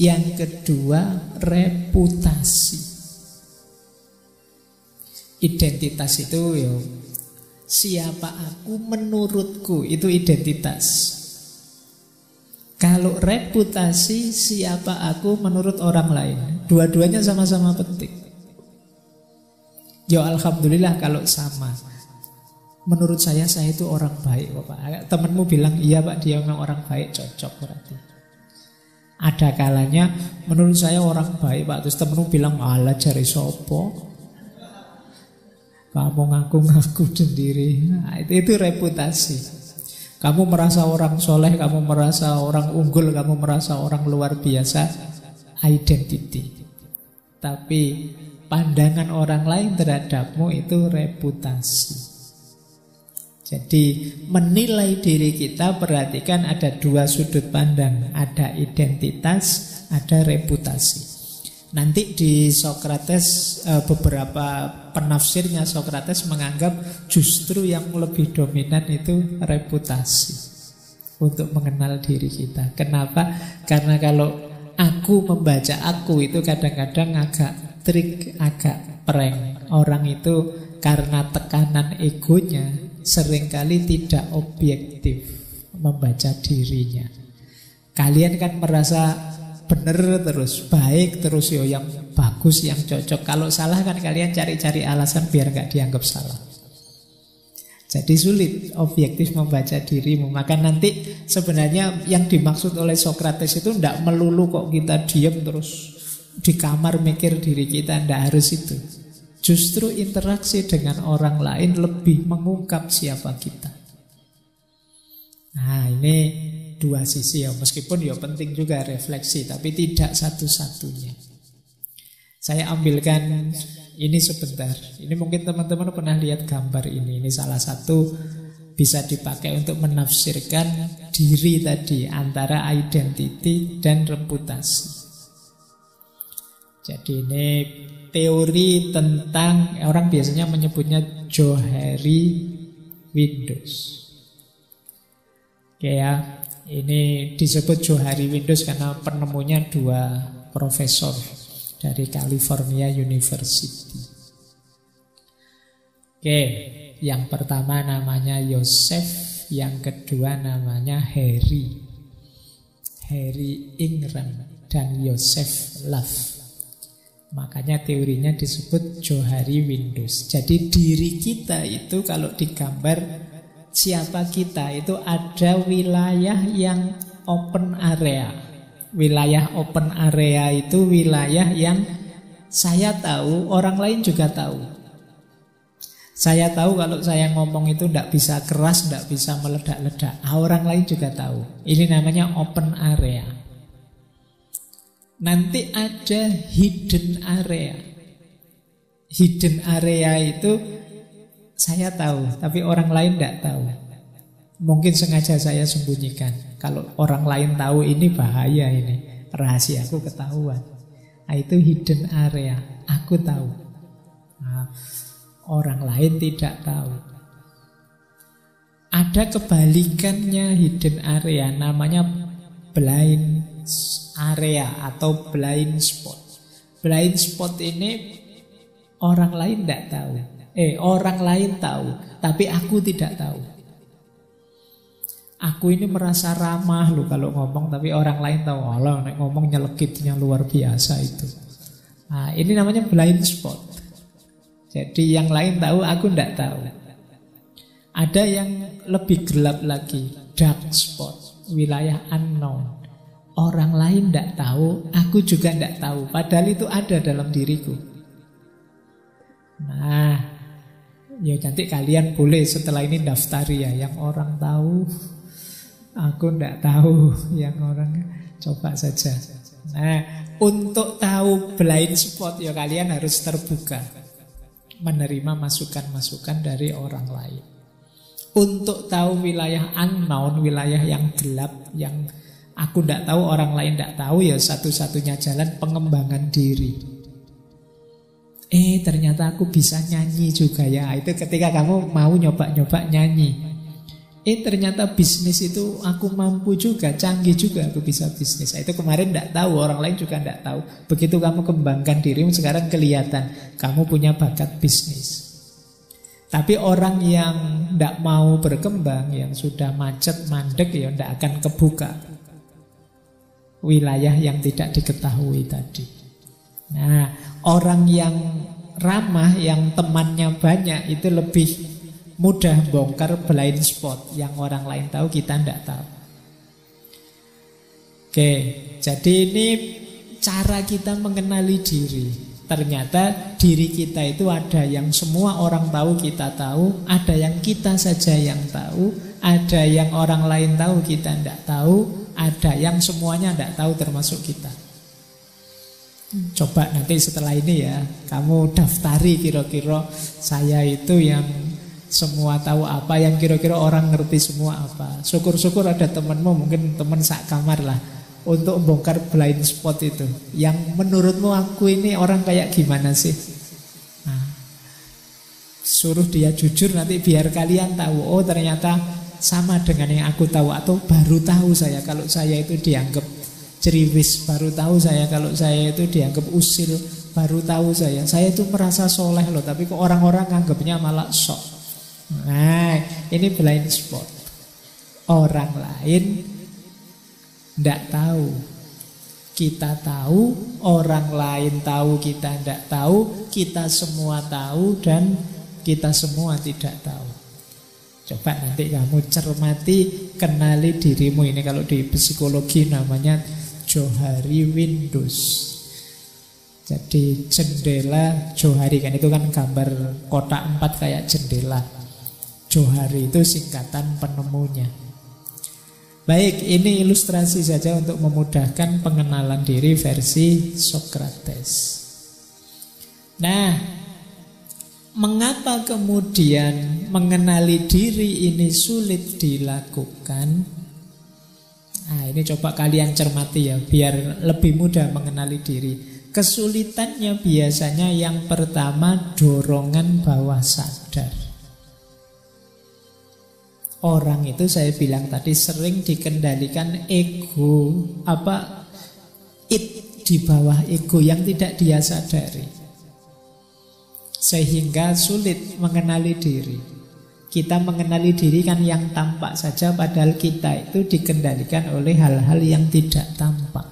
yang kedua reputasi. Identitas itu ya, siapa aku menurutku, itu identitas. Kalau reputasi, siapa aku menurut orang lain. Dua-duanya sama-sama penting. Ya alhamdulillah kalau sama. Menurut saya itu orang baik Bapak. Temanmu bilang iya Pak, dia memang orang baik, cocok berarti. Ada kalanya menurut saya orang baik Pak, terus temanmu bilang alah cari sopo, kamu ngaku-ngaku sendiri. Nah, itu reputasi. Kamu merasa orang soleh, kamu merasa orang unggul, kamu merasa orang luar biasa, identity. Tapi pandangan orang lain terhadapmu itu reputasi. Jadi menilai diri kita, perhatikan ada dua sudut pandang. Ada identitas, ada reputasi. Nanti di Sokrates, beberapa penafsirnya Sokrates menganggap justru yang lebih dominan itu reputasi untuk mengenal diri kita. Kenapa? Karena kalau aku membaca aku itu kadang-kadang agak trik, agak prank. Orang itu karena tekanan egonya seringkali tidak objektif membaca dirinya. Kalian kan merasa benar terus, baik terus, yo yang bagus, yang cocok. Kalau salah kan kalian cari-cari alasan biar gak dianggap salah. Jadi sulit objektif membaca dirimu. Maka nanti sebenarnya yang dimaksud oleh Sokrates itu tidak melulu kok kita diam terus di kamar mikir diri kita, tidak harus itu. Justru interaksi dengan orang lain lebih mengungkap siapa kita. Nah ini dua sisi ya, meskipun ya penting juga refleksi, tapi tidak satu-satunya. Saya ambilkan ini sebentar. Ini mungkin teman-teman pernah lihat gambar ini. Ini salah satu bisa dipakai untuk menafsirkan diri tadi, antara identity dan reputasi. Jadi ini teori tentang, orang biasanya menyebutnya Johari Windows. Oke ya, ini disebut Johari Windows karena penemunya dua profesor dari California University. Oke, yang pertama namanya Joseph, yang kedua namanya Harry Ingram dan Joseph Love. Makanya teorinya disebut Johari Windows. Jadi diri kita itu kalau digambar siapa kita itu ada wilayah yang open area. Wilayah open area itu wilayah yang saya tahu, orang lain juga tahu. Saya tahu kalau saya ngomong itu tidak bisa keras, tidak bisa meledak-ledak. Orang lain juga tahu. Ini namanya open area. Nanti ada hidden area. Hidden area itu saya tahu, tapi orang lain tidak tahu. Mungkin sengaja saya sembunyikan. Kalau orang lain tahu ini bahaya ini. Rahasiaku ketahuan. Nah, itu hidden area. Aku tahu. Nah, orang lain tidak tahu. Ada kebalikannya hidden area, namanya blind area atau blind spot. Blind spot ini orang lain tidak tahu. Orang lain tahu, tapi aku tidak tahu. Aku ini merasa ramah loh kalau ngomong, tapi orang lain tahu. Allah, nek ngomong nyelekitnya luar biasa itu. Nah, ini namanya blind spot. Jadi yang lain tahu, aku tidak tahu. Ada yang lebih gelap lagi, dark spot, wilayah unknown. Orang lain tidak tahu, aku juga tidak tahu. Padahal itu ada dalam diriku. Nah, ya nanti kalian boleh setelah ini daftari ya. Yang orang tahu, aku tidak tahu. Yang orang coba saja. Nah, untuk tahu blind spot ya kalian harus terbuka, menerima masukan-masukan dari orang lain. Untuk tahu wilayah unknown, wilayah yang gelap, yang aku tidak tahu, orang lain tidak tahu, ya satu-satunya jalan pengembangan diri. Ternyata aku bisa nyanyi juga ya. Itu ketika kamu mau nyoba-nyoba nyanyi. Ternyata bisnis itu aku mampu juga, canggih juga aku bisa bisnis. Itu kemarin tidak tahu, orang lain juga tidak tahu. Begitu kamu kembangkan dirimu, sekarang kelihatan kamu punya bakat bisnis. Tapi orang yang tidak mau berkembang, yang sudah macet, mandek, ya tidak akan kebuka wilayah yang tidak diketahui tadi. Nah, orang yang ramah, yang temannya banyak, itu lebih mudah bongkar blind spot yang orang lain tahu, kita tidak tahu. Oke, jadi ini cara kita mengenali diri. Ternyata diri kita itu ada yang semua orang tahu, kita tahu. Ada yang kita saja yang tahu. Ada yang orang lain tahu, kita tidak tahu. Ada yang semuanya tidak tahu, termasuk kita. Coba nanti setelah ini ya, kamu daftari kira-kira saya itu yang semua tahu apa, yang kira-kira orang ngerti semua apa. Syukur-syukur ada temanmu, mungkin teman sak kamar lah, untuk membongkar blind spot itu. Yang menurutmu aku ini orang kayak gimana sih? Nah, suruh dia jujur, nanti biar kalian tahu, oh ternyata sama dengan yang aku tahu. Atau baru tahu saya kalau saya itu dianggap ceriwis, baru tahu saya kalau saya itu dianggap usil, baru tahu saya itu merasa soleh loh, tapi kok orang-orang anggapnya malah sok. Nah, ini blind spot. Orang lain tidak tahu, kita tahu. Orang lain tahu, kita tidak tahu. Kita semua tahu dan kita semua tidak tahu. Coba nanti kamu cermati, kenali dirimu. Ini kalau di psikologi namanya Johari Windows. Jadi jendela Johari, kan itu kan gambar kotak 4 kayak jendela. Johari itu singkatan penemunya. Baik, ini ilustrasi saja untuk memudahkan pengenalan diri versi Socrates. Nah, mengapa kemudian mengenali diri ini sulit dilakukan? Nah, ini coba kalian cermati ya, biar lebih mudah mengenali diri. Kesulitannya biasanya yang pertama dorongan bawah sadar. Orang itu saya bilang tadi sering dikendalikan ego, di bawah ego yang tidak dia sadari, sehingga sulit mengenali diri. Kita mengenali diri kan yang tampak saja, padahal kita itu dikendalikan oleh hal-hal yang tidak tampak.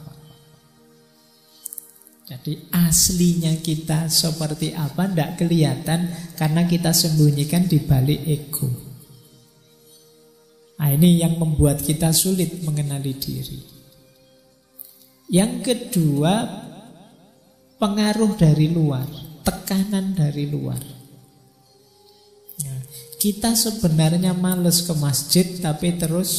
Jadi aslinya kita seperti apa tidak kelihatan karena kita sembunyikan di balik ego. Nah, ini yang membuat kita sulit mengenali diri. Yang kedua, pengaruh dari luar, tekanan dari luar. Nah, kita sebenarnya males ke masjid, tapi terus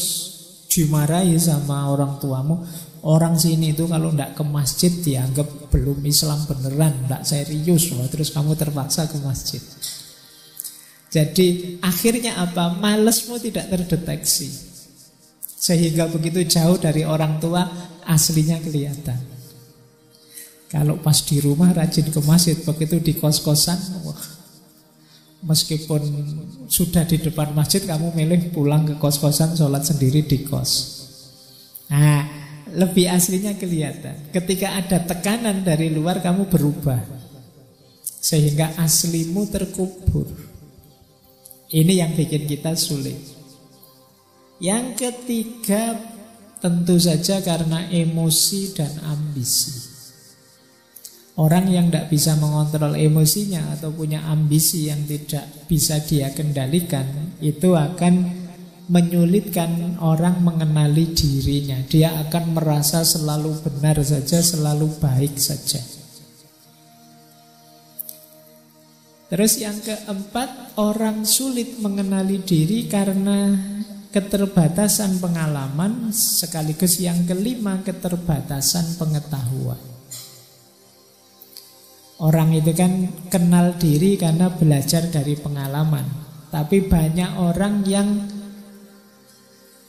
dimarahi sama orang tuamu. Orang sini itu kalau tidak ke masjid dianggap belum Islam beneran, tidak serius. Terus kamu terpaksa ke masjid. Jadi akhirnya apa? Malesmu tidak terdeteksi, sehingga begitu jauh dari orang tua aslinya kelihatan. Kalau pas di rumah rajin ke masjid, begitu di kos-kosan, meskipun sudah di depan masjid, kamu milih pulang ke kos-kosan, sholat sendiri di kos. Nah, lebih aslinya kelihatan. Ketika ada tekanan dari luar, kamu berubah, sehingga aslimu terkubur. Ini yang bikin kita sulit. Yang ketiga, tentu saja karena emosi dan ambisi. Orang yang tidak bisa mengontrol emosinya atau punya ambisi yang tidak bisa dia kendalikan, itu akan menyulitkan orang mengenali dirinya. Dia akan merasa selalu benar saja, selalu baik saja. Terus yang keempat, orang sulit mengenali diri karena keterbatasan pengalaman. Sekaligus yang kelima, keterbatasan pengetahuan. Orang itu kan kenal diri karena belajar dari pengalaman. Tapi banyak orang yang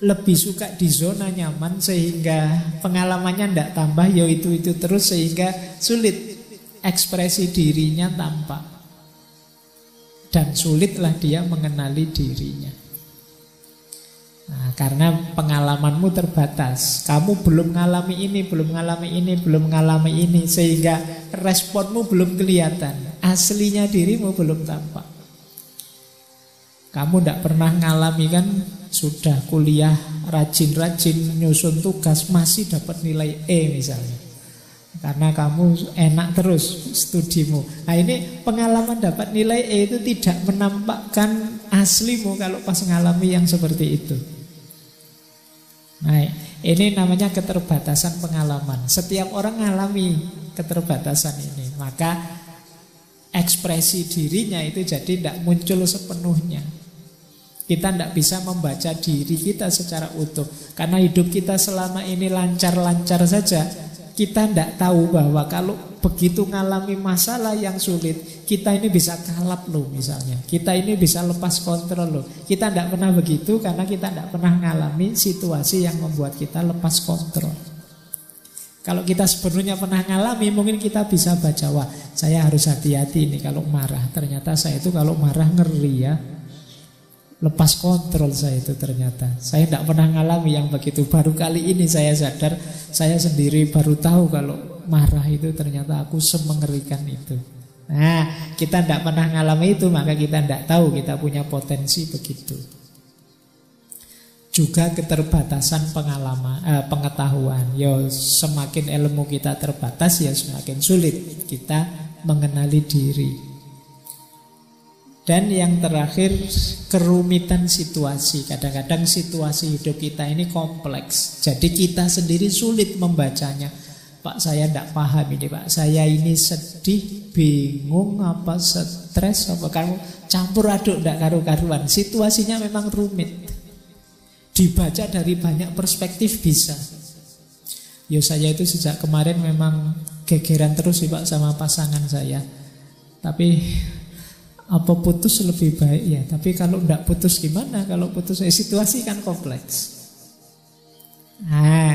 lebih suka di zona nyaman, sehingga pengalamannya tidak tambah, ya itu terus, sehingga sulit ekspresi dirinya tampak. Dan sulitlah dia mengenali dirinya. Nah, karena pengalamanmu terbatas. Kamu belum mengalami ini, belum mengalami ini, sehingga responmu belum kelihatan. Aslinya dirimu belum tampak. Kamu tidak pernah mengalami kan, sudah kuliah rajin-rajin nyusun tugas, masih dapat nilai E misalnya. Karena kamu enak terus studimu. Nah, ini pengalaman dapat nilai E itu tidak menampakkan aslimu kalau pas mengalami yang seperti itu. Nah, ini namanya keterbatasan pengalaman. Setiap orang mengalami keterbatasan ini, maka ekspresi dirinya itu jadi tidak muncul sepenuhnya. Kita tidak bisa membaca diri kita secara utuh. Karena hidup kita selama ini lancar-lancar saja, kita tidak tahu bahwa kalau begitu ngalami masalah yang sulit, kita ini bisa kalap loh misalnya. Kita ini bisa lepas kontrol loh. Kita tidak pernah begitu karena kita tidak pernah ngalami situasi yang membuat kita lepas kontrol. Kalau kita sebenarnya pernah ngalami, mungkin kita bisa baca, wah saya harus hati-hati nih kalau marah. Ternyata saya itu kalau marah ngeri ya. Lepas kontrol saya itu ternyata. Saya tidak pernah ngalami yang begitu. Baru kali ini saya sadar, saya sendiri baru tahu kalau marah itu ternyata aku semengerikan itu. Nah, kita tidak pernah ngalami itu, maka kita tidak tahu kita punya potensi begitu. Juga keterbatasan pengetahuan. Ya, semakin ilmu kita terbatas, ya semakin sulit kita mengenali diri. Dan yang terakhir, kerumitan situasi. Kadang-kadang situasi hidup kita ini kompleks, jadi kita sendiri sulit membacanya. Pak, saya tidak paham ini Pak. Saya ini sedih, bingung, apa stres, apa kamu campur aduk tidak karu-karuan. Situasinya memang rumit. Dibaca dari banyak perspektif bisa. Ya saya itu sejak kemarin memang gegeran terus sih Pak sama pasangan saya. Tapi apa putus lebih baik ya? Tapi kalau tidak putus gimana? Kalau putus situasi kan kompleks. Nah,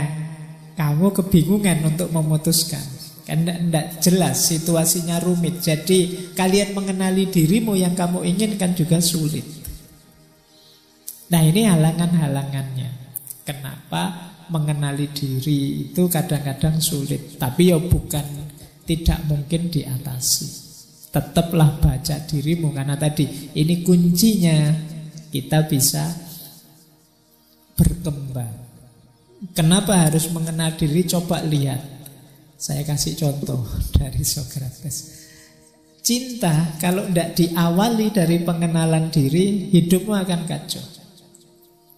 kamu kebingungan untuk memutuskan. Kan tidak jelas, situasinya rumit. Jadi kalian mengenali dirimu yang kamu inginkan juga sulit. Nah, ini halangan-halangannya. Kenapa mengenali diri itu kadang-kadang sulit. Tapi ya bukan tidak mungkin diatasi. Tetaplah baca dirimu. Karena tadi ini kuncinya kita bisa berkembang. Kenapa harus mengenal diri? Coba lihat. Saya kasih contoh dari Socrates. Cinta kalau tidak diawali dari pengenalan diri, hidupmu akan kacau.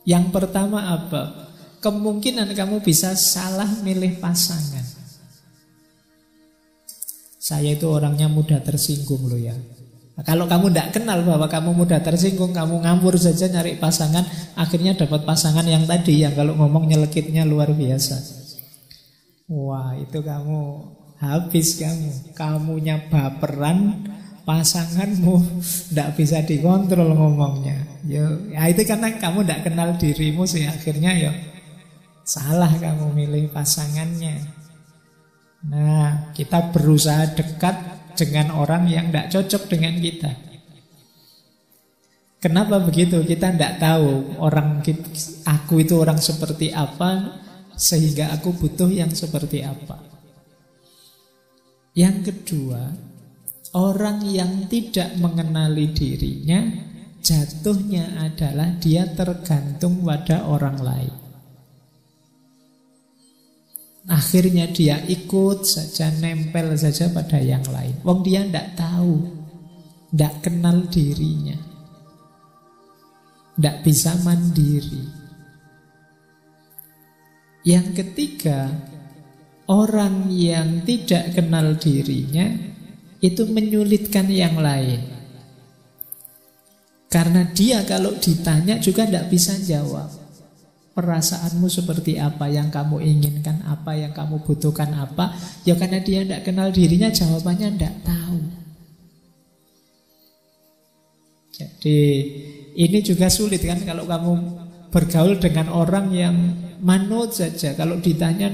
Yang pertama apa? Kemungkinan kamu bisa salah milih pasangan. Saya itu orangnya mudah tersinggung loh ya. Nah, kalau kamu tidak kenal bahwa kamu mudah tersinggung, kamu ngambur saja nyari pasangan, akhirnya dapat pasangan yang tadi, yang kalau ngomong nyelekitnya luar biasa. Wah, itu kamu habis kamu. Kamunya baperan, pasanganmu tidak bisa dikontrol ngomongnya. Ya itu karena kamu tidak kenal dirimu sih, akhirnya ya salah kamu milih pasangannya. Nah, kita berusaha dekat dengan orang yang tidak cocok dengan kita. Kenapa begitu? Kita tidak tahu aku itu orang seperti apa, sehingga aku butuh yang seperti apa. Yang kedua, orang yang tidak mengenali dirinya, jatuhnya adalah dia tergantung pada orang lain. Akhirnya dia ikut saja, nempel saja pada yang lain. Wong dia tidak tahu, tidak kenal dirinya, tidak bisa mandiri. Yang ketiga, orang yang tidak kenal dirinya itu menyulitkan yang lain. Karena dia kalau ditanya juga tidak bisa jawab. Perasaanmu seperti apa, yang kamu inginkan apa, yang kamu butuhkan apa. Ya karena dia tidak kenal dirinya, jawabannya tidak tahu. Jadi ini juga sulit kan kalau kamu bergaul dengan orang yang manut saja. Kalau ditanya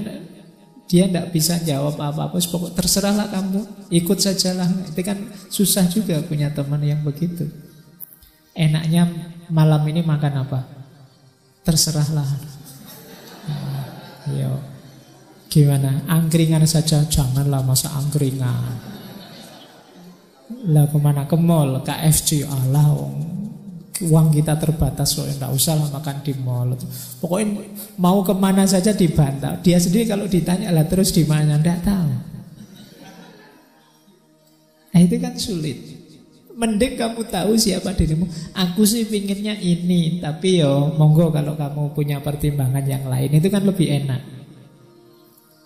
dia tidak bisa jawab apa-apa, pokok terserahlah kamu, ikut sajalah. Itu kan susah juga punya teman yang begitu. Enaknya malam ini makan apa? Terserahlah. Yo, gimana? Angkringan saja, janganlah masa angkringan. Lah kemana? Ke mall, KFC. Alah, uang kita terbatas, so tidak usah lah makan di mall. Pokoknya mau kemana saja dibantah. Dia sendiri kalau ditanya lah terus di mana, tidak tahu. Nah itu kan sulit. Mending kamu tahu siapa dirimu. Aku sih pinginnya ini, tapi yo monggo kalau kamu punya pertimbangan yang lain, itu kan lebih enak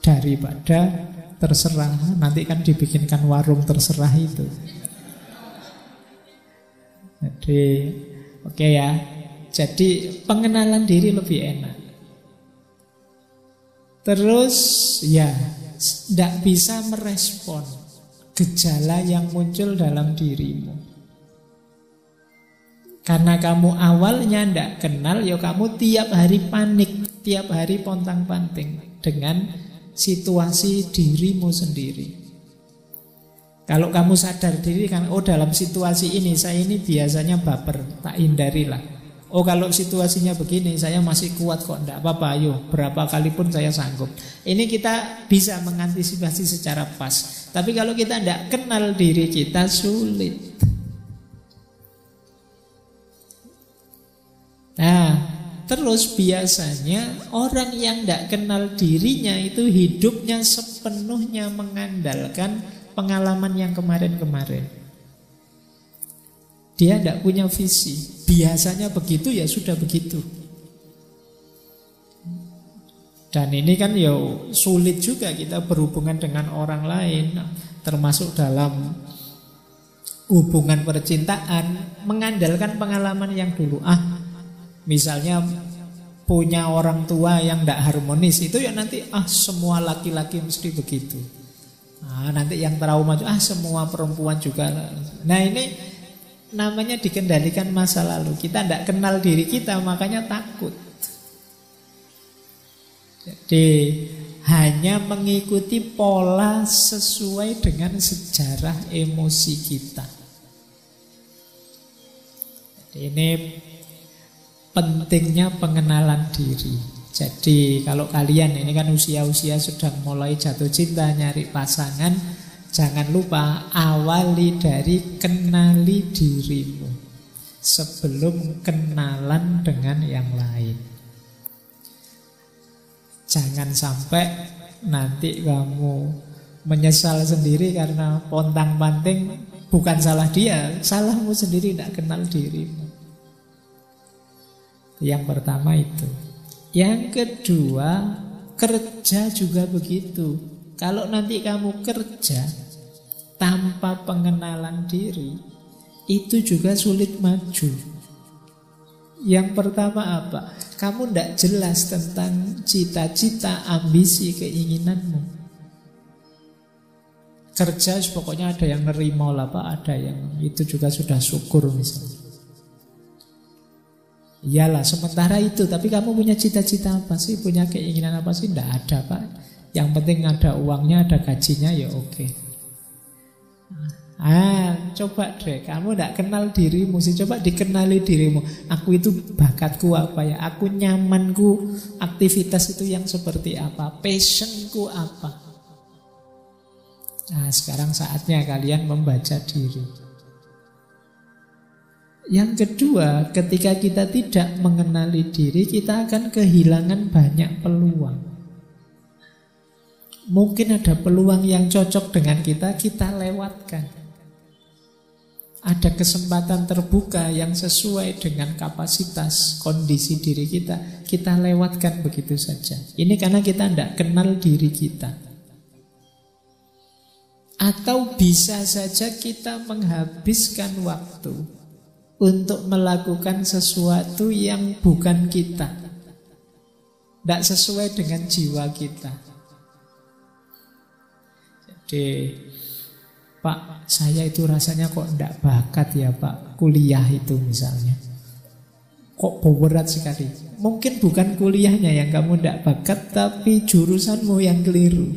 daripada terserah. Nanti kan dibikinkan warung terserah itu. Jadi oke ya. Jadi pengenalan diri lebih enak. Terus ya, tidak bisa merespon gejala yang muncul dalam dirimu. Karena kamu awalnya tidak kenal, ya kamu tiap hari panik, tiap hari pontang-panting dengan situasi dirimu sendiri. Kalau kamu sadar diri kan, oh dalam situasi ini saya ini biasanya baper, tak hindarilah. Oh kalau situasinya begini saya masih kuat kok, tidak apa-apa, ayo berapa kali pun saya sanggup. Ini kita bisa mengantisipasi secara pas. Tapi kalau kita tidak kenal diri kita, sulit. Nah, terus biasanya orang yang tidak kenal dirinya itu hidupnya sepenuhnya mengandalkan pengalaman yang kemarin-kemarin. Dia tidak punya visi. Biasanya begitu ya sudah begitu. Dan ini kan ya sulit juga kita berhubungan dengan orang lain, termasuk dalam hubungan percintaan, mengandalkan pengalaman yang dulu. Misalnya punya orang tua yang tidak harmonis, itu ya nanti semua laki-laki mesti begitu. Nanti yang trauma, semua perempuan juga. Nah ini namanya dikendalikan masa lalu. Kita tidak kenal diri kita, makanya takut. Jadi hanya mengikuti pola sesuai dengan sejarah emosi kita. Jadi ini pentingnya pengenalan diri. Jadi kalau kalian ini kan usia-usia sudah mulai jatuh cinta, nyari pasangan, jangan lupa awali dari kenali dirimu sebelum kenalan dengan yang lain. Jangan sampai nanti kamu menyesal sendiri karena pontang-panting, bukan salah dia, salahmu sendiri, tidak kenal dirimu. Yang pertama itu. Yang kedua, kerja juga begitu. Kalau nanti kamu kerja tanpa pengenalan diri, itu juga sulit maju. Yang pertama apa? Kamu tidak jelas tentang cita-cita, ambisi, keinginanmu. Kerja pokoknya ada yang nerima lah Pak, ada yang itu juga sudah syukur misalnya. Iyalah sementara itu, tapi kamu punya cita-cita apa sih? Punya keinginan apa sih? Tidak ada Pak. Yang penting ada uangnya, ada gajinya, ya oke. Coba deh, kamu tidak kenal dirimu sih. Coba dikenali dirimu. Aku itu bakatku apa ya? Aku nyamanku, aktivitas itu yang seperti apa? Passionku apa? Nah sekarang saatnya kalian membaca diri. Yang kedua, ketika kita tidak mengenali diri, kita akan kehilangan banyak peluang. Mungkin ada peluang yang cocok dengan kita lewatkan. Ada kesempatan terbuka yang sesuai dengan kapasitas, kondisi diri kita lewatkan begitu saja. Ini karena kita tidak kenal diri kita. Atau bisa saja kita menghabiskan waktu untuk melakukan sesuatu yang bukan kita, tidak sesuai dengan jiwa kita. Jadi Pak, saya itu rasanya kok tidak bakat ya Pak, kuliah itu misalnya. Kok berat sekali. Mungkin bukan kuliahnya yang kamu tidak bakat, tapi jurusanmu yang keliru.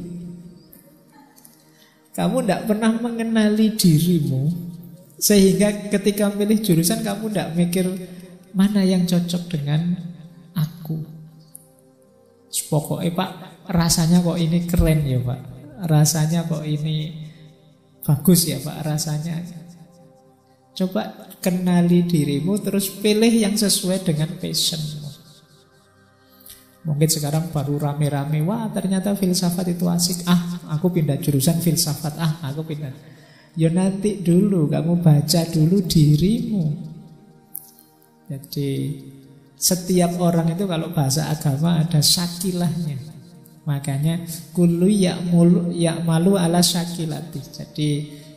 Kamu tidak pernah mengenali dirimu, sehingga ketika milih jurusan kamu tidak mikir mana yang cocok dengan aku. Pokoknya Pak, rasanya kok ini keren ya Pak, rasanya kok ini bagus ya Pak, rasanya. Coba kenali dirimu, terus pilih yang sesuai dengan passionmu. Mungkin sekarang baru rame-rame, wah ternyata filsafat itu asik, aku pindah jurusan filsafat, aku pindah. Ya nanti dulu, kamu baca dulu dirimu. Jadi setiap orang itu kalau bahasa agama ada syakilahnya. Makanya kullu ya'malu ala syakilati. Jadi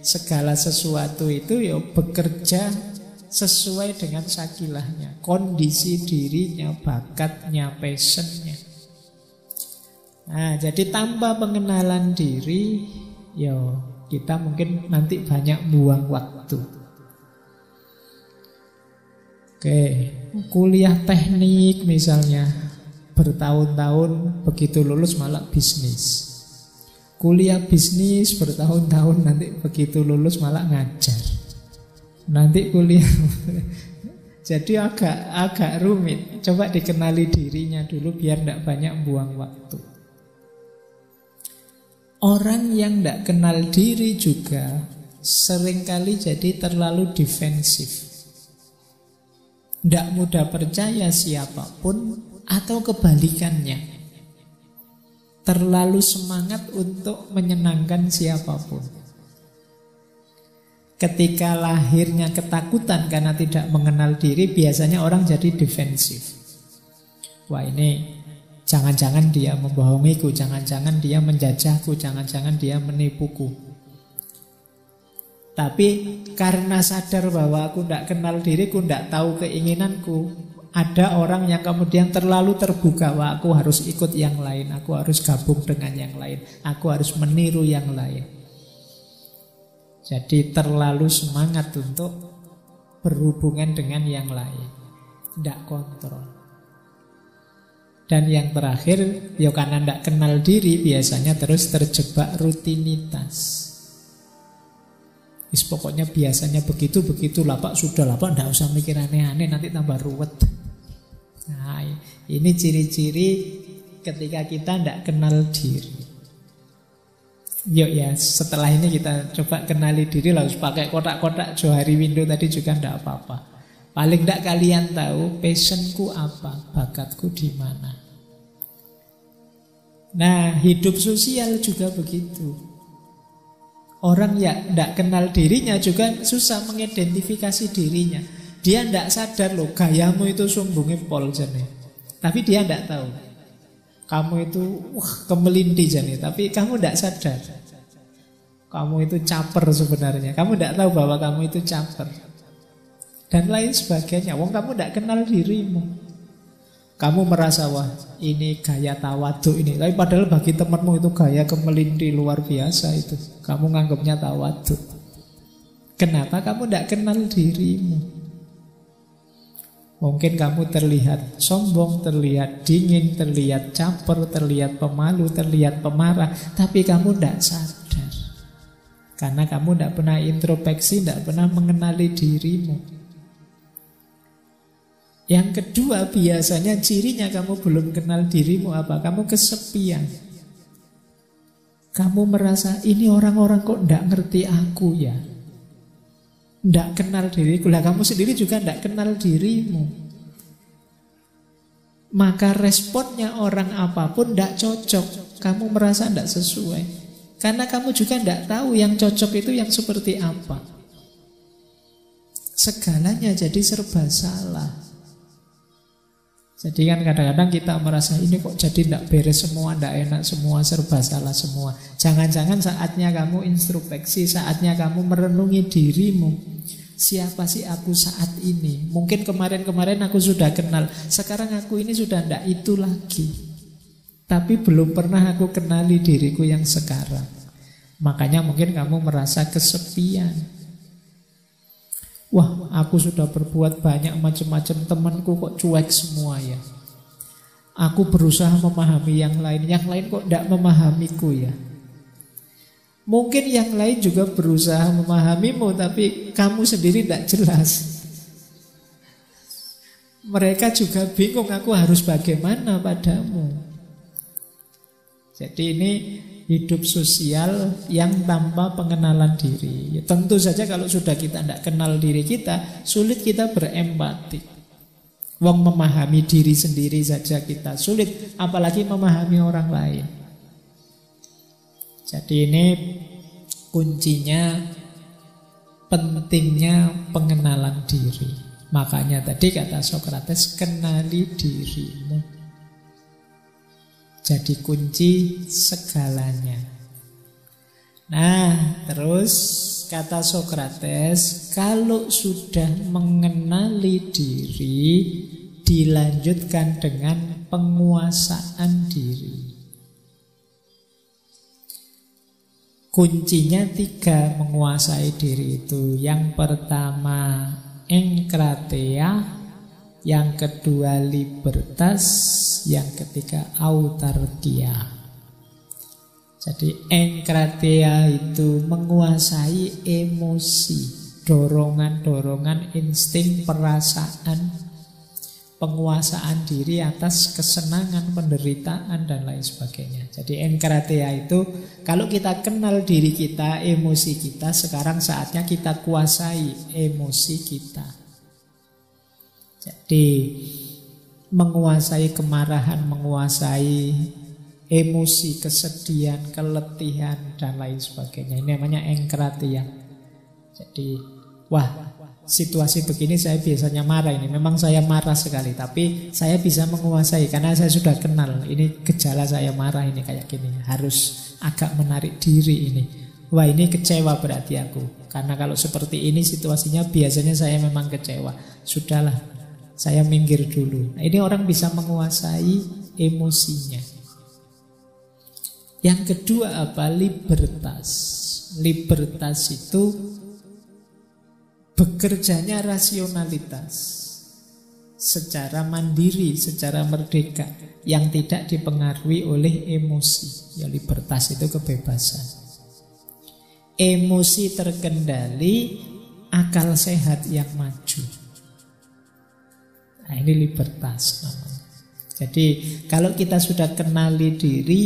segala sesuatu itu ya bekerja sesuai dengan syakilahnya, kondisi dirinya, bakatnya, passionnya. Nah, jadi tanpa pengenalan diri, ya kita mungkin nanti banyak buang waktu. Oke, kuliah teknik misalnya, bertahun-tahun, begitu lulus malah bisnis. Kuliah bisnis bertahun-tahun, nanti begitu lulus malah ngajar. Nanti kuliah jadi agak rumit. Coba dikenali dirinya dulu biar tidak banyak buang waktu. Orang yang tidak kenal diri juga seringkali jadi terlalu defensif, tidak mudah percaya siapapun, atau kebalikannya, terlalu semangat untuk menyenangkan siapapun. Ketika lahirnya ketakutan karena tidak mengenal diri, biasanya orang jadi defensif. Wah ini jangan-jangan dia membohongiku, jangan-jangan dia menjajahku, jangan-jangan dia menipuku. Tapi karena sadar bahwa aku tidak kenal diriku, tidak tahu keinginanku, ada orang yang kemudian terlalu terbuka, wah aku harus ikut yang lain, aku harus gabung dengan yang lain, aku harus meniru yang lain. Jadi terlalu semangat untuk berhubungan dengan yang lain, tidak kontrol. Dan yang terakhir, ya karena tidak kenal diri, biasanya terus terjebak rutinitas. Pokoknya biasanya begitu lah Pak, sudah lah Pak, tidak usah mikir aneh-aneh, nanti tambah ruwet. Nah, ini ciri-ciri ketika kita tidak kenal diri. Yuk ya, setelah ini kita coba kenali diri, lalu pakai kotak-kotak Johari Window tadi juga tidak apa-apa. Paling tidak kalian tahu passionku apa, bakatku di mana. Nah, hidup sosial juga begitu. Orang yang tidak kenal dirinya juga susah mengidentifikasi dirinya. Dia tidak sadar loh, gayamu itu sumbungnya pol jane. Tapi dia tidak tahu. Kamu itu kemelinti jane, tapi kamu tidak sadar. Kamu itu caper sebenarnya. Kamu tidak tahu bahwa kamu itu caper. Dan lain sebagainya. Wong kamu tidak kenal dirimu. Kamu merasa wah ini gaya tawaduk ini, tapi padahal bagi temanmu itu gaya kemelinti luar biasa itu. Kamu nganggapnya tawaduk. Kenapa kamu tidak kenal dirimu? Mungkin kamu terlihat sombong, terlihat dingin, terlihat caper, terlihat pemalu, terlihat pemarah, tapi kamu tidak sadar. Karena kamu tidak pernah introspeksi, tidak pernah mengenali dirimu. Yang kedua, biasanya cirinya kamu belum kenal dirimu apa? Kamu kesepian. Kamu merasa ini orang-orang kok tidak ngerti aku ya. Tidak kenal diriku. Lah kamu sendiri juga tidak kenal dirimu. Maka responnya orang apapun tidak cocok. Kamu merasa tidak sesuai. Karena kamu juga tidak tahu yang cocok itu yang seperti apa. Segalanya jadi serba salah. Jadi kan kadang-kadang kita merasa ini kok jadi tidak beres semua, tidak enak semua, serba salah semua. Jangan-jangan saatnya kamu introspeksi, saatnya kamu merenungi dirimu. Siapa sih aku saat ini? Mungkin kemarin-kemarin aku sudah kenal, sekarang aku ini sudah tidak itu lagi. Tapi belum pernah aku kenali diriku yang sekarang. Makanya mungkin kamu merasa kesepian. Wah, aku sudah berbuat banyak macam-macam, temanku kok cuek semua ya. Aku berusaha memahami yang lain kok tidak memahamiku ya. Mungkin yang lain juga berusaha memahamimu, tapi kamu sendiri tidak jelas. Mereka juga bingung aku harus bagaimana padamu. Jadi ini hidup sosial yang tanpa pengenalan diri. Ya, tentu saja kalau sudah kita tidak kenal diri kita, sulit kita berempati. Wong memahami diri sendiri saja kita sulit, apalagi memahami orang lain. Jadi ini kuncinya, pentingnya pengenalan diri. Makanya tadi kata Sokrates, kenali dirimu. Jadi kunci segalanya. Nah, terus kata Sokrates, kalau sudah mengenali diri, dilanjutkan dengan penguasaan diri. Kuncinya 3 menguasai diri itu. Yang pertama, enkrateia. Yang kedua libertas, yang ketiga autarkia. Jadi enkrateia itu menguasai emosi, dorongan-dorongan, insting, perasaan, penguasaan diri atas kesenangan, penderitaan dan lain sebagainya. Jadi enkrateia itu kalau kita kenal diri kita, emosi kita, sekarang saatnya kita kuasai emosi kita. Jadi menguasai kemarahan, menguasai emosi, kesedihan, keletihan dan lain sebagainya. Ini namanya enkrateia. Jadi, wah, situasi begini saya biasanya marah ini. Memang saya marah sekali, tapi saya bisa menguasai karena saya sudah kenal. Ini gejala saya marah ini kayak gini. Harus agak menarik diri ini. Wah, ini kecewa berarti aku. Karena kalau seperti ini situasinya biasanya saya memang kecewa. Sudahlah, saya minggir dulu. Nah, ini orang bisa menguasai emosinya. Yang kedua apa? Libertas. Libertas itu bekerjanya rasionalitas, secara mandiri, secara merdeka, yang tidak dipengaruhi oleh emosi. Ya, libertas itu kebebasan. Emosi terkendali, akal sehat yang maju. Nah, ini libertas namanya. Jadi kalau kita sudah kenali diri,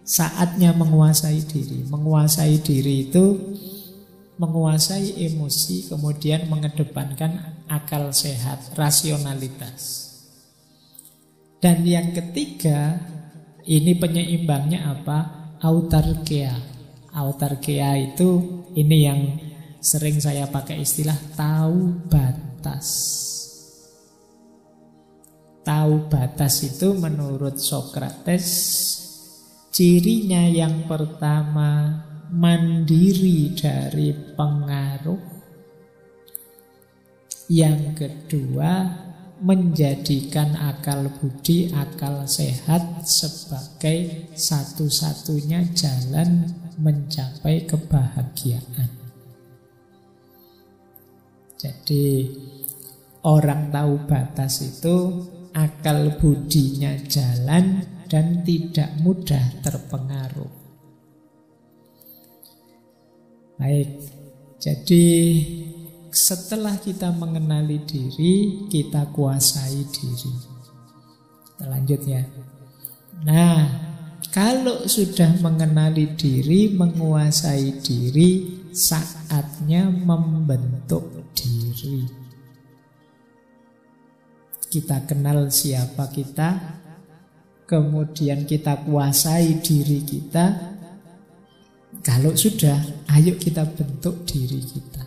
saatnya menguasai diri. Menguasai diri itu menguasai emosi, kemudian mengedepankan akal sehat, rasionalitas. Dan yang ketiga, ini penyeimbangnya apa? Autarkia. Autarkia itu, ini yang sering saya pakai istilah tahu batas. Tahu batas itu menurut Sokrates, cirinya yang pertama mandiri dari pengaruh. Yang kedua, menjadikan akal budi, akal sehat sebagai satu-satunya jalan mencapai kebahagiaan. Jadi orang tahu batas itu akal budinya jalan dan tidak mudah terpengaruh. Baik, jadi setelah kita mengenali diri, kita kuasai diri. Kita lanjut ya. Nah, kalau sudah mengenali diri, menguasai diri, saatnya membentuk diri. Kita kenal siapa kita, kemudian kita kuasai diri kita. Kalau sudah, ayo kita bentuk diri kita.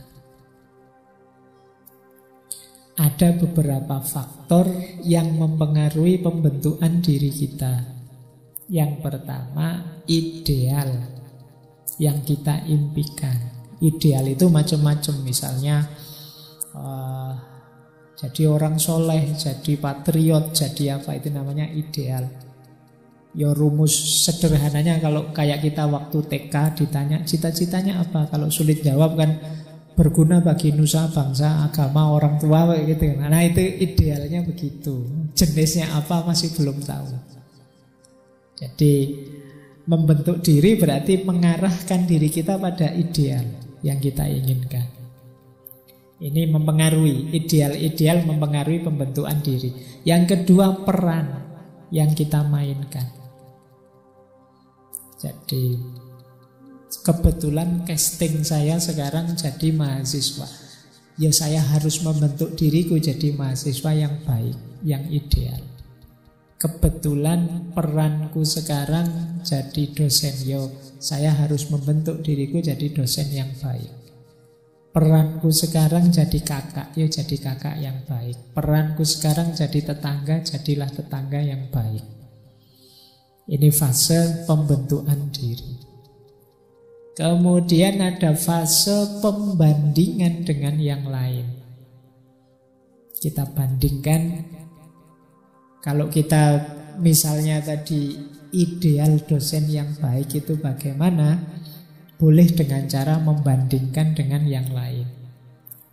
Ada beberapa faktor yang mempengaruhi pembentukan diri kita. Yang pertama, ideal yang kita impikan. Ideal itu macam-macam, misalnya jadi orang soleh, jadi patriot, jadi apa, itu namanya ideal. Ya rumus sederhananya kalau kayak kita waktu TK ditanya cita-citanya apa, kalau sulit jawab kan berguna bagi nusa, bangsa, agama, orang tua gitu. Nah itu idealnya begitu. Jenisnya apa masih belum tahu. Jadi membentuk diri berarti mengarahkan diri kita pada ideal yang kita inginkan. Ini mempengaruhi, ideal-ideal mempengaruhi pembentukan diri. Yang kedua, peran yang kita mainkan. Jadi kebetulan casting saya sekarang jadi mahasiswa. Ya saya harus membentuk diriku jadi mahasiswa yang baik, yang ideal. Kebetulan peranku sekarang jadi dosen. Yo, saya harus membentuk diriku jadi dosen yang baik. Peranku sekarang jadi kakak, ya jadi kakak yang baik. Peranku sekarang jadi tetangga, jadilah tetangga yang baik. Ini fase pembentukan diri. Kemudian ada fase pembandingan dengan yang lain. Kita bandingkan. Kalau kita misalnya tadi ideal dosen yang baik itu bagaimana? Boleh dengan cara membandingkan dengan yang lain.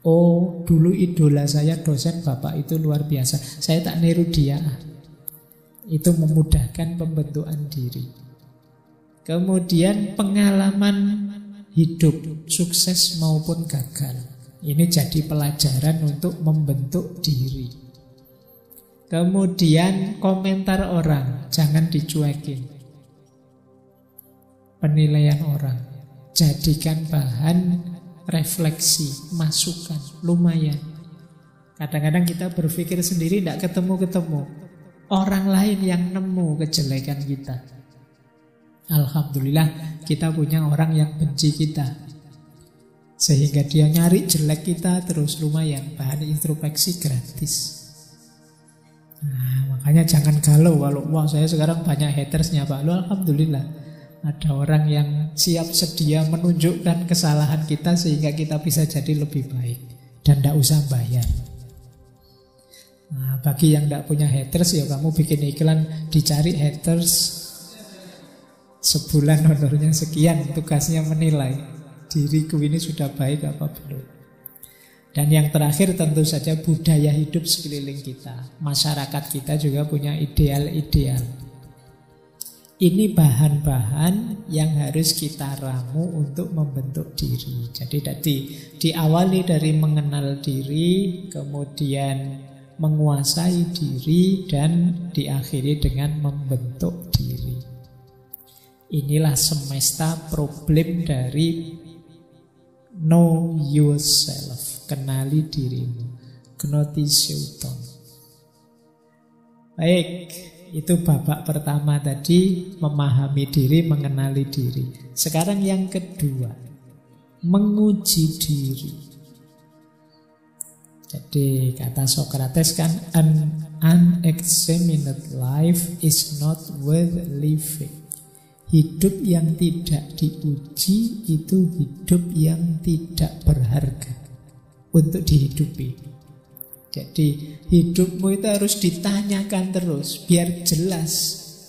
Oh, dulu idola saya dosen bapak itu luar biasa, saya tak niru dia. Itu memudahkan pembentukan diri. Kemudian pengalaman hidup, sukses maupun gagal, ini jadi pelajaran untuk membentuk diri. Kemudian komentar orang, jangan dicuekin. Penilaian orang, jadikan bahan refleksi, masukan, lumayan. Kadang-kadang kita berpikir sendiri tidak ketemu-ketemu. Orang lain yang nemu kejelekan kita. Alhamdulillah kita punya orang yang benci kita, sehingga dia nyari jelek kita terus, lumayan, bahan introspeksi gratis. Nah, makanya jangan galau kalau wah saya sekarang banyak hatersnya Pak. Lu alhamdulillah ada orang yang siap sedia menunjukkan kesalahan kita sehingga kita bisa jadi lebih baik dan tidak usah bayar. Nah, bagi yang tidak punya haters, ya kamu bikin iklan dicari haters Sebulan honornya sekian, tugasnya menilai diriku ini sudah baik apa belum. Dan yang terakhir tentu saja budaya hidup sekeliling kita. Masyarakat kita juga punya ideal-ideal. Ini bahan-bahan yang harus kita ramu untuk membentuk diri. Jadi tadi diawali dari mengenal diri, kemudian menguasai diri, dan diakhiri dengan membentuk diri. Inilah semesta problem dari know yourself, kenali dirimu, Gnotiseuton. Baik, itu babak pertama tadi, memahami diri, mengenali diri. Sekarang yang kedua, menguji diri. Jadi kata Socrates kan, an unexamined life is not worth living. Hidup yang tidak diuji itu hidup yang tidak berharga untuk dihidupi. Jadi hidupmu itu harus ditanyakan terus, biar jelas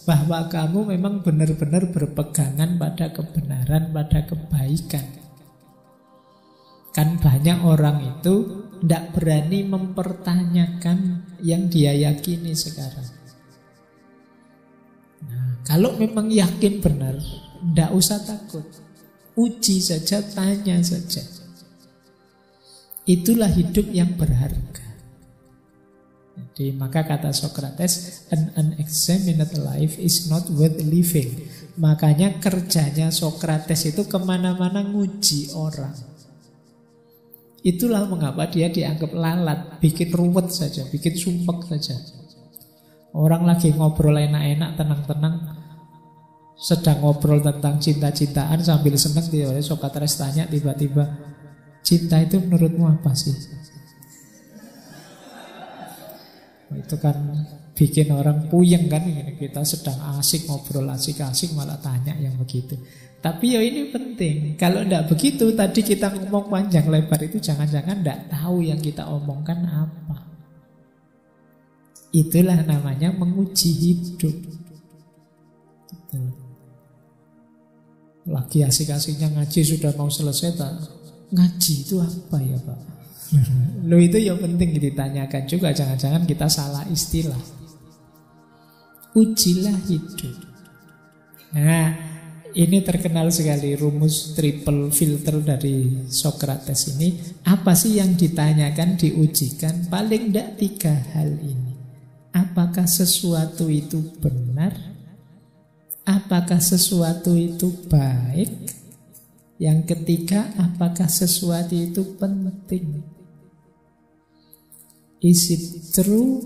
bahwa kamu memang benar-benar berpegangan pada kebenaran, pada kebaikan. Kan banyak orang itu tidak berani mempertanyakan yang dia yakini sekarang. Kalau memang yakin benar, tidak usah takut. Uji saja, tanya saja. Itulah hidup yang berharga. Jadi maka kata Socrates, an unexamined life is not worth living. Makanya kerjanya Socrates itu kemana-mana nguji orang. Itulah mengapa dia dianggap lalat, bikin ruwet saja, bikin sumpek saja. Orang lagi ngobrol enak-enak, tenang-tenang, sedang ngobrol tentang cinta-cintaan sambil senang, tiba-tiba Socrates tanya tiba-tiba, cinta itu menurutmu apa sih? Itu kan bikin orang puyeng kan. Kita sedang asik ngobrol, asik-asik malah tanya yang begitu. Tapi ya ini penting. Kalau tidak begitu, tadi kita ngomong panjang lebar itu jangan-jangan tidak tahu yang kita omongkan apa. Itulah namanya menguji hidup. Lagi asik-asiknya ngaji, sudah mau selesai tak? Ngaji itu apa ya Pak? Loh itu yang penting ditanyakan juga. Jangan-jangan kita salah istilah. Ujilah hidup. Nah, ini terkenal sekali rumus triple filter dari Socrates ini. Apa sih yang ditanyakan, diujikan? Paling tidak 3 hal ini. Apakah sesuatu itu benar? Apakah sesuatu itu baik? Yang ketiga, apakah sesuatu itu penting? Is it true?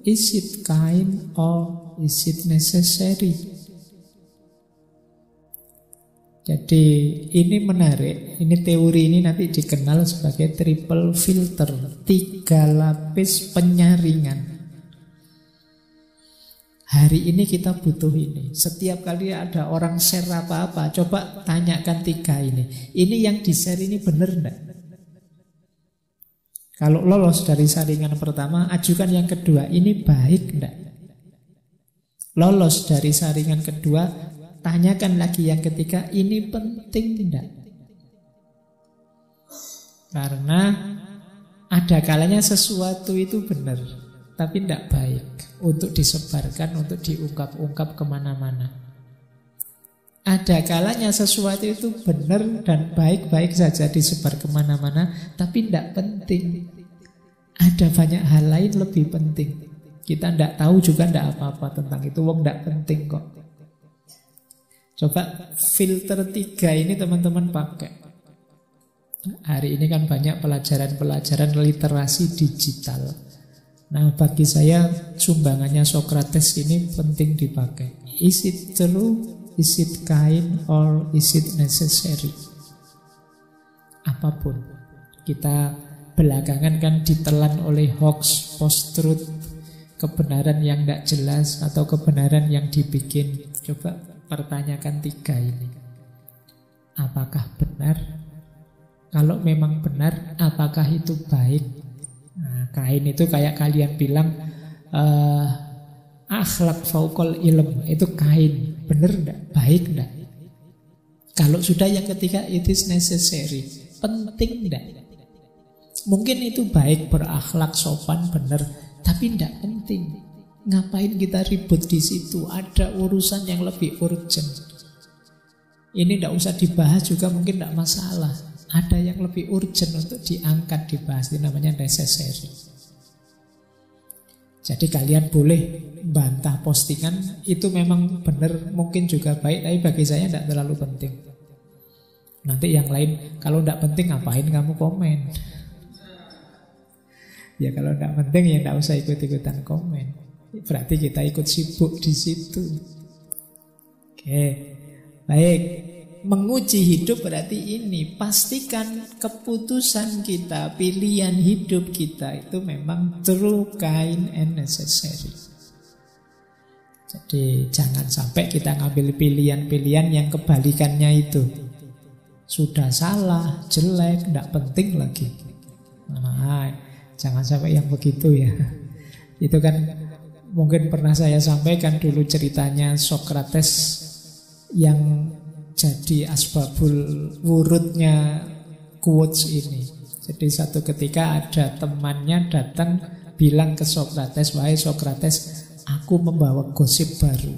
Is it kind? Or is it necessary? Jadi ini menarik. Ini teori ini nanti dikenal sebagai triple filter, 3 lapis penyaringan. Hari ini kita butuh ini. Setiap kali ada orang share apa-apa, coba tanyakan 3 ini. Ini yang di-share ini benar enggak? Kalau lolos dari saringan pertama, ajukan yang kedua, ini baik enggak? Lolos dari saringan kedua, tanyakan lagi yang ketiga, ini penting enggak? Karena ada kalanya sesuatu itu benar, tapi tidak baik untuk disebarkan, untuk diungkap-ungkap kemana-mana. Ada kalanya sesuatu itu benar dan baik-baik saja disebar kemana-mana, tapi tidak penting. Ada banyak hal lain lebih penting. Kita tidak tahu juga tidak apa-apa tentang itu, wong tidak penting kok. Coba filter 3 ini teman-teman pakai. Hari ini kan banyak pelajaran-pelajaran literasi digital. Nah, bagi saya sumbangannya Socrates ini penting dipakai. Is it true? Is it kind? Or is it necessary? Apapun. Kita belakangan kan ditelan oleh hoax, post-truth, kebenaran yang tidak jelas atau kebenaran yang dibikin. Coba pertanyakan 3 ini. Apakah benar? Kalau memang benar, apakah itu baik? Nah, kain itu kayak kalian bilang, Akhlak fauqal ilm, itu kain. Benar enggak? Baik enggak? Kalau sudah yang ketiga, it is necessary. Penting enggak? Mungkin itu baik, berakhlak, sopan, benar, tapi enggak penting. Ngapain kita ribut di situ? Ada urusan yang lebih urgent. Ini enggak usah dibahas juga, mungkin enggak masalah. Ada yang lebih urgent untuk diangkat, dibahas. Itu namanya necessary. Jadi kalian boleh bantah postingan, itu memang benar, mungkin juga baik, tapi bagi saya tidak terlalu penting. Nanti yang lain, kalau tidak penting ngapain kamu komen? Ya kalau tidak penting ya tidak usah ikut-ikutan komen. Berarti kita ikut sibuk di situ. Oke, baik. Menguji hidup berarti ini, pastikan keputusan kita, pilihan hidup kita itu memang true, kind, and necessary. Jadi jangan sampai kita ngambil pilihan-pilihan yang kebalikannya itu. Sudah salah, jelek, tidak penting lagi. Nah, jangan sampai yang begitu ya. Itu kan mungkin pernah saya sampaikan dulu ceritanya Socrates yang jadi asbabul wurudnya quotes ini. Jadi satu ketika ada temannya datang bilang ke Socrates, "Wahai Socrates, aku membawa gosip baru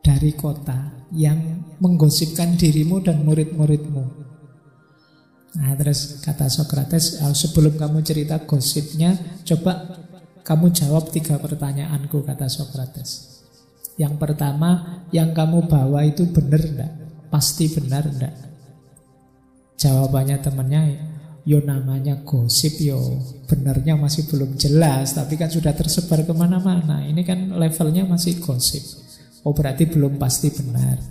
dari kota yang menggosipkan dirimu dan murid-muridmu." Nah terus kata Socrates, "Sebelum kamu cerita gosipnya, coba kamu jawab 3 pertanyaanku," kata Socrates. Yang pertama, yang kamu bawa itu benar enggak? Pasti benar enggak? Jawabannya temannya, yo namanya gosip, yo benarnya masih belum jelas, tapi kan sudah tersebar kemana-mana. Ini kan levelnya masih gosip. Oh berarti belum pasti benar.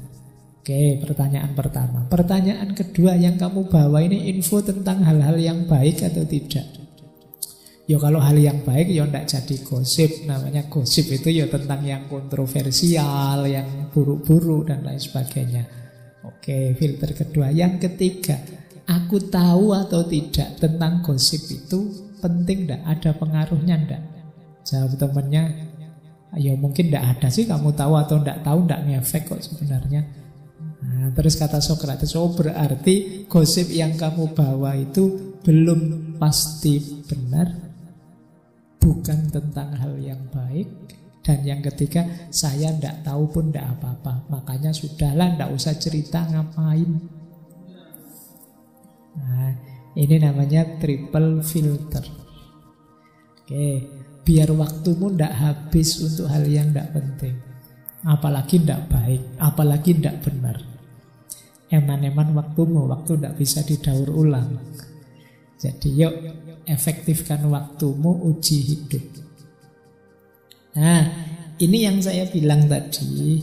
Oke, pertanyaan pertama. Pertanyaan kedua, yang kamu bawa ini info tentang hal-hal yang baik atau tidak? Ya kalau hal yang baik ya tidak jadi gosip. Namanya gosip itu ya tentang yang kontroversial, yang buruk-buruk dan lain sebagainya. Oke, filter kedua. Yang ketiga, aku tahu atau tidak tentang gosip itu penting tidak? Ada pengaruhnya tidak? Jawab temannya, ya mungkin tidak ada sih, kamu tahu atau tidak tahu tidak ngefek kok sebenarnya. Nah, terus kata Socrates, oh berarti gosip yang kamu bawa itu belum pasti benar, bukan tentang hal yang baik. Dan yang ketiga, saya tidak tahu pun tidak apa-apa, makanya sudahlah, tidak usah cerita, ngapain. Nah, ini namanya triple filter. Oke, biar waktumu tidak habis untuk hal yang tidak penting, apalagi tidak baik, apalagi tidak benar. Eman-eman waktumu, waktu tidak bisa didaur ulang. Jadi yuk efektifkan waktumu, uji hidup. Nah, ini yang saya bilang tadi.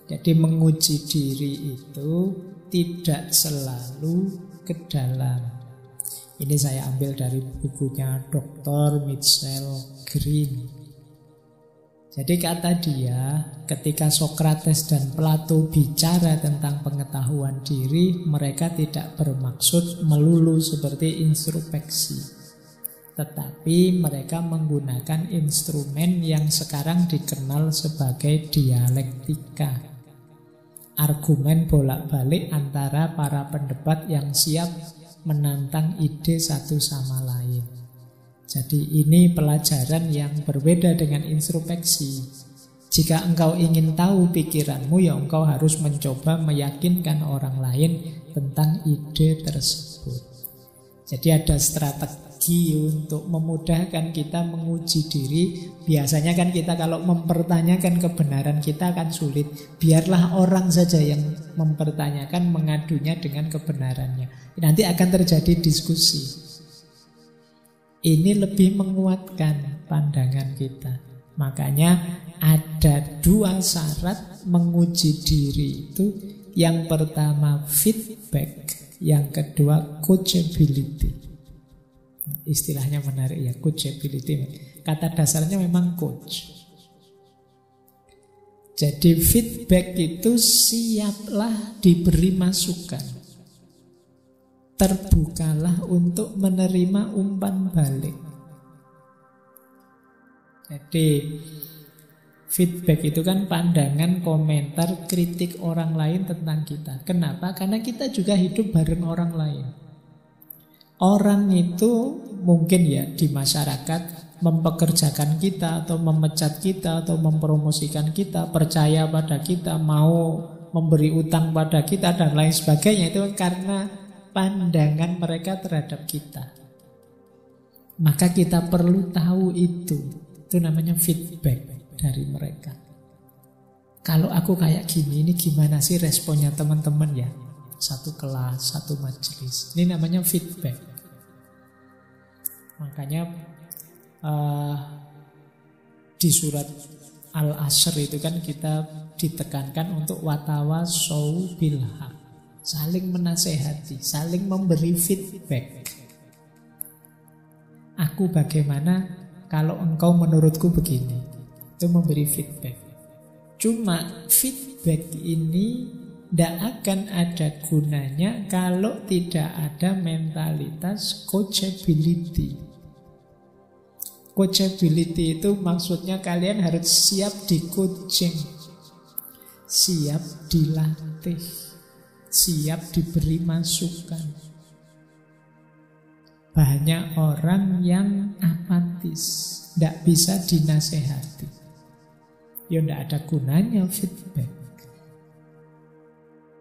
Jadi menguji diri itu tidak selalu ke dalam. Ini saya ambil dari bukunya Dr. Mitchell Green. Jadi kata dia, ketika Socrates dan Plato bicara tentang pengetahuan diri, mereka tidak bermaksud melulu seperti introspeksi, tetapi mereka menggunakan instrumen yang sekarang dikenal sebagai dialektika. Argumen bolak-balik antara para pendebat yang siap menantang ide satu sama lain. Jadi ini pelajaran yang berbeda dengan introspeksi. Jika engkau ingin tahu pikiranmu, ya engkau harus mencoba meyakinkan orang lain tentang ide tersebut. Jadi ada strategi untuk memudahkan kita menguji diri. Biasanya kan kita kalau mempertanyakan kebenaran kita akan sulit. Biarlah orang saja yang mempertanyakan, mengadunya dengan kebenarannya. Nanti akan terjadi diskusi. Ini lebih menguatkan pandangan kita. Makanya ada 2 syarat menguji diri itu. Yang pertama feedback, yang kedua coachability. Istilahnya menarik ya, coachability. Kata dasarnya memang coach. Jadi feedback itu siaplah diberi masukan. Terbukalah untuk menerima umpan balik. Jadi Feedback itu kan pandangan, komentar, kritik orang lain tentang kita. Kenapa? Karena kita juga hidup bareng orang lain. Orang itu mungkin ya di masyarakat mempekerjakan kita atau memecat kita atau mempromosikan kita, percaya pada kita, mau memberi utang pada kita dan lain sebagainya. Itu karena pandangan mereka terhadap kita. Maka kita perlu tahu itu. Itu namanya feedback dari mereka. Kalau aku kayak gini, ini gimana sih responnya teman-teman ya? Satu kelas, satu majelis. Ini namanya feedback. Makanya di surat Al-Asr itu kan kita ditekankan untuk watawasau bil haq. Saling menasehati, saling memberi feedback. Aku bagaimana kalau engkau menurutku begini. Itu memberi feedback. Cuma feedback ini tidak akan ada gunanya kalau tidak ada mentalitas coachability. Coachability itu maksudnya kalian harus siap di coaching, siap dilatih, siap diberi masukan. Banyak orang yang apatis, tidak bisa dinasehati. Ya tidak ada gunanya feedback.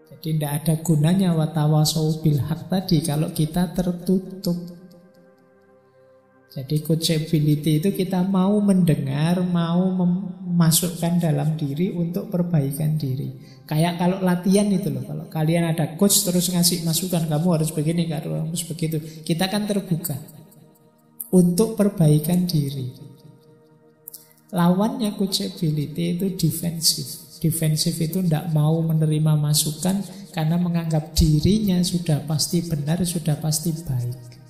Jadi tidak ada gunanya watawasau bil haq tadi kalau kita tertutup. Jadi coachability itu kita mau mendengar, mau memasukkan dalam diri untuk perbaikan diri. Kayak kalau latihan itu loh, kalau kalian ada coach terus ngasih masukan, kamu harus begini, kamu harus begitu. Kita kan terbuka untuk perbaikan diri. Lawannya coachability itu defensif. Defensif itu tidak mau menerima masukan karena menganggap dirinya sudah pasti benar, sudah pasti baik.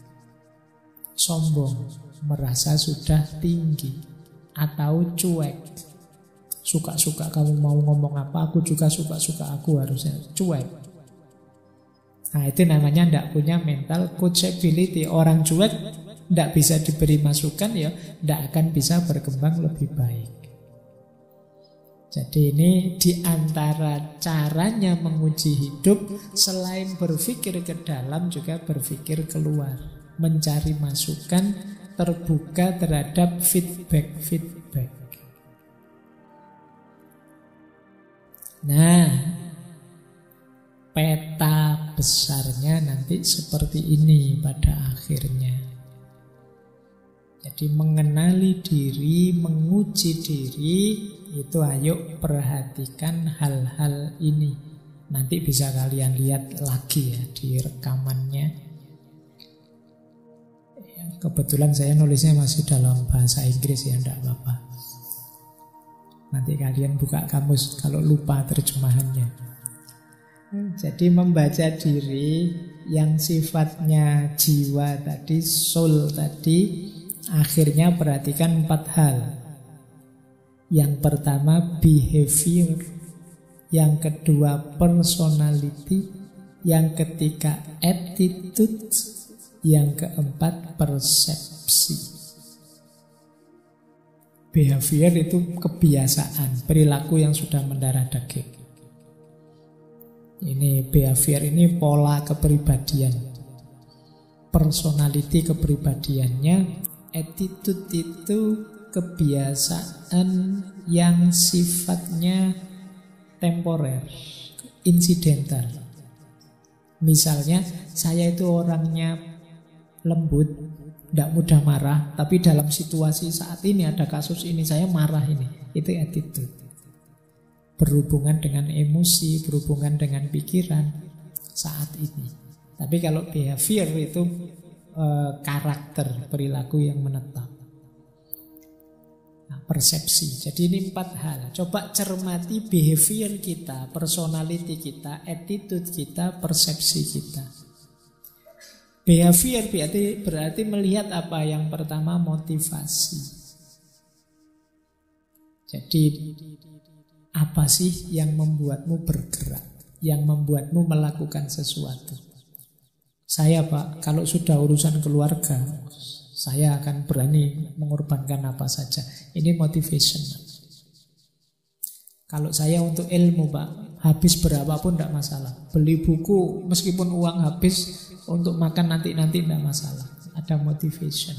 Sombong, merasa sudah tinggi, atau cuek. Suka-suka kamu mau ngomong apa, aku juga suka-suka aku harusnya cuek. Nah itu namanya tidak punya mental coachability. Orang cuek tidak bisa diberi masukan, ya tidak akan bisa berkembang lebih baik. Jadi ini diantara caranya menguji hidup, selain berpikir ke dalam juga berpikir keluar, mencari masukan, terbuka terhadap feedback. Nah, peta besarnya nanti seperti ini pada akhirnya. Jadi mengenali diri, menguji diri, itu ayo perhatikan hal-hal ini. Nanti bisa kalian lihat lagi ya di rekamannya. Ya, kebetulan saya nulisnya masih dalam bahasa Inggris ya, tidak apa-apa. Nanti kalian buka kamus kalau lupa terjemahannya. Jadi membaca diri yang sifatnya jiwa tadi, soul tadi, akhirnya perhatikan 4 hal. Yang pertama behavior, yang kedua personality, yang ketiga attitude, yang keempat persepsi. Behavior itu kebiasaan, perilaku yang sudah mendarah daging. Ini behavior, ini pola kepribadian. Personality kepribadiannya, attitude itu kebiasaan yang sifatnya temporer, insidental. Misalnya saya itu orangnya lembut, tidak mudah marah, tapi dalam situasi saat ini ada kasus ini saya marah ini. Itu attitude. Berhubungan dengan emosi, berhubungan dengan pikiran saat ini. Tapi kalau behavior itu karakter, perilaku yang menetap. Nah, persepsi. Jadi ini 4 hal. Coba cermati behavior kita, personality kita, attitude kita, persepsi kita. Behavior berarti melihat apa? Yang pertama motivasi. Jadi apa sih yang membuatmu bergerak, yang membuatmu melakukan sesuatu? Saya Pak, kalau sudah urusan keluarga, saya akan berani mengorbankan apa saja. Ini motivation. Kalau saya untuk ilmu Pak, habis berapapun tidak masalah. Beli buku meskipun uang habis, untuk makan nanti-nanti tidak masalah. Ada motivation.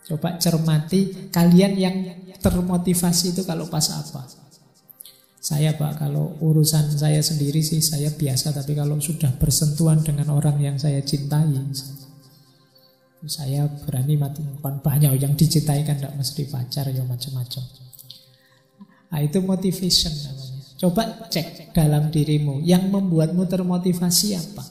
Coba cermati kalian yang termotivasi itu kalau pas apa. Saya Pak, kalau urusan saya sendiri sih saya biasa. Tapi kalau sudah bersentuhan dengan orang yang saya cintai, saya berani mati. Banyak yang dicintai kan tidak mesti pacar, ya macam-macam. Nah, itu motivation namanya. Coba cek dalam dirimu, yang membuatmu termotivasi apa?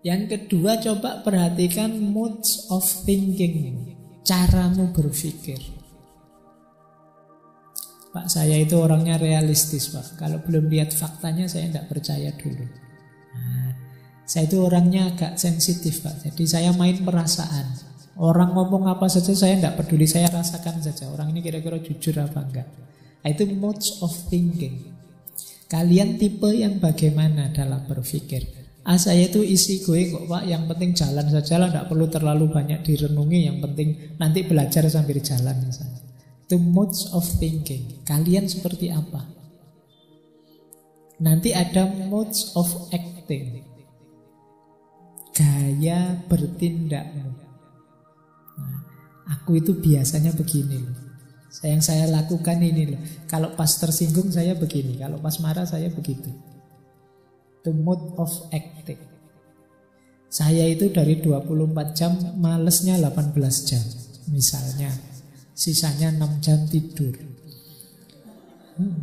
Yang kedua, coba perhatikan modes of thinking, caramu berpikir. Pak, saya itu orangnya realistis Pak. Kalau belum lihat faktanya saya tidak percaya dulu. Nah, saya itu orangnya agak sensitif Pak. Jadi saya main perasaan. Orang ngomong apa saja saya tidak peduli, saya rasakan saja. Orang ini kira-kira jujur apa enggak. Nah, itu modes of thinking. Kalian tipe yang bagaimana dalam berpikir? Saya itu isi gue kok Pak. Yang penting jalan saja lah, tidak perlu terlalu banyak direnungi. Yang penting nanti belajar sambil jalan misalnya. The modes of thinking. Kalian seperti apa? Nanti ada modes of acting, gaya bertindakmu. Nah, aku itu biasanya begini loh. Yang saya lakukan ini loh. Kalau pas tersinggung saya begini, kalau pas marah saya begitu. The mode of acting. Saya itu dari 24 jam malesnya 18 jam misalnya. Sisanya 6 jam tidur.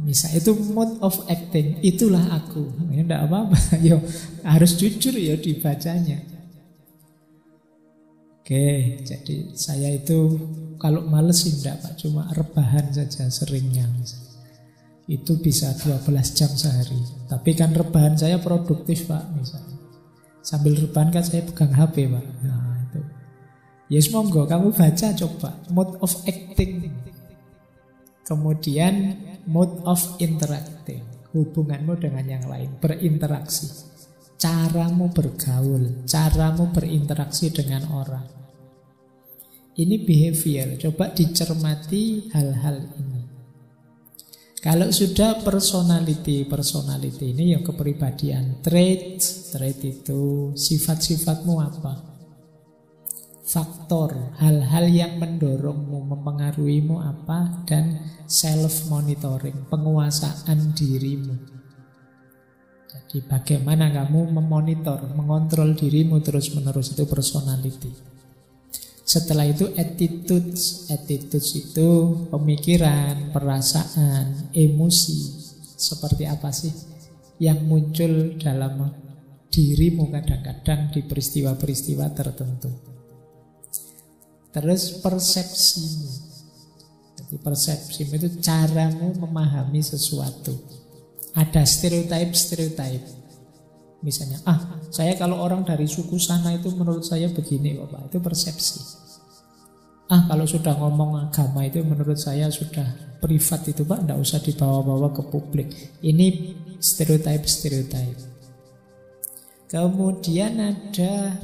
Misal itu mode of acting. Itulah aku. Ya enggak apa-apa. Yo, harus jujur ya dibacanya. Oke, jadi saya itu kalau males sih enggak Pak, cuma rebahan saja seringnya. Itu bisa 12 jam sehari. Tapi kan rebahan saya produktif Pak misalnya. Sambil rebahan kan saya pegang HP Pak. Nah, itu. Yes, monggo kamu baca coba mode of acting. Kemudian mode of interacting, hubunganmu dengan yang lain, berinteraksi. Caramu bergaul, caramu berinteraksi dengan orang. Ini behavior, coba dicermati hal-hal ini. Kalau sudah personality ini ya kepribadian. Trait itu sifat-sifatmu apa? Faktor, hal-hal yang mendorongmu, mempengaruhimu apa, dan self-monitoring, penguasaan dirimu. Jadi bagaimana kamu memonitor, mengontrol dirimu terus-menerus, itu personality. Setelah itu attitudes itu pemikiran, perasaan, emosi. Seperti apa sih yang muncul dalam dirimu kadang-kadang di peristiwa-peristiwa tertentu. Terus persepsimu. Jadi persepsimu itu caramu memahami sesuatu. Ada stereotip. Misalnya, saya kalau orang dari suku sana itu menurut saya begini Bapak. Itu persepsi. Kalau sudah ngomong agama itu menurut saya sudah privat itu Pak, tidak usah dibawa-bawa ke publik. Ini stereotip. Kemudian ada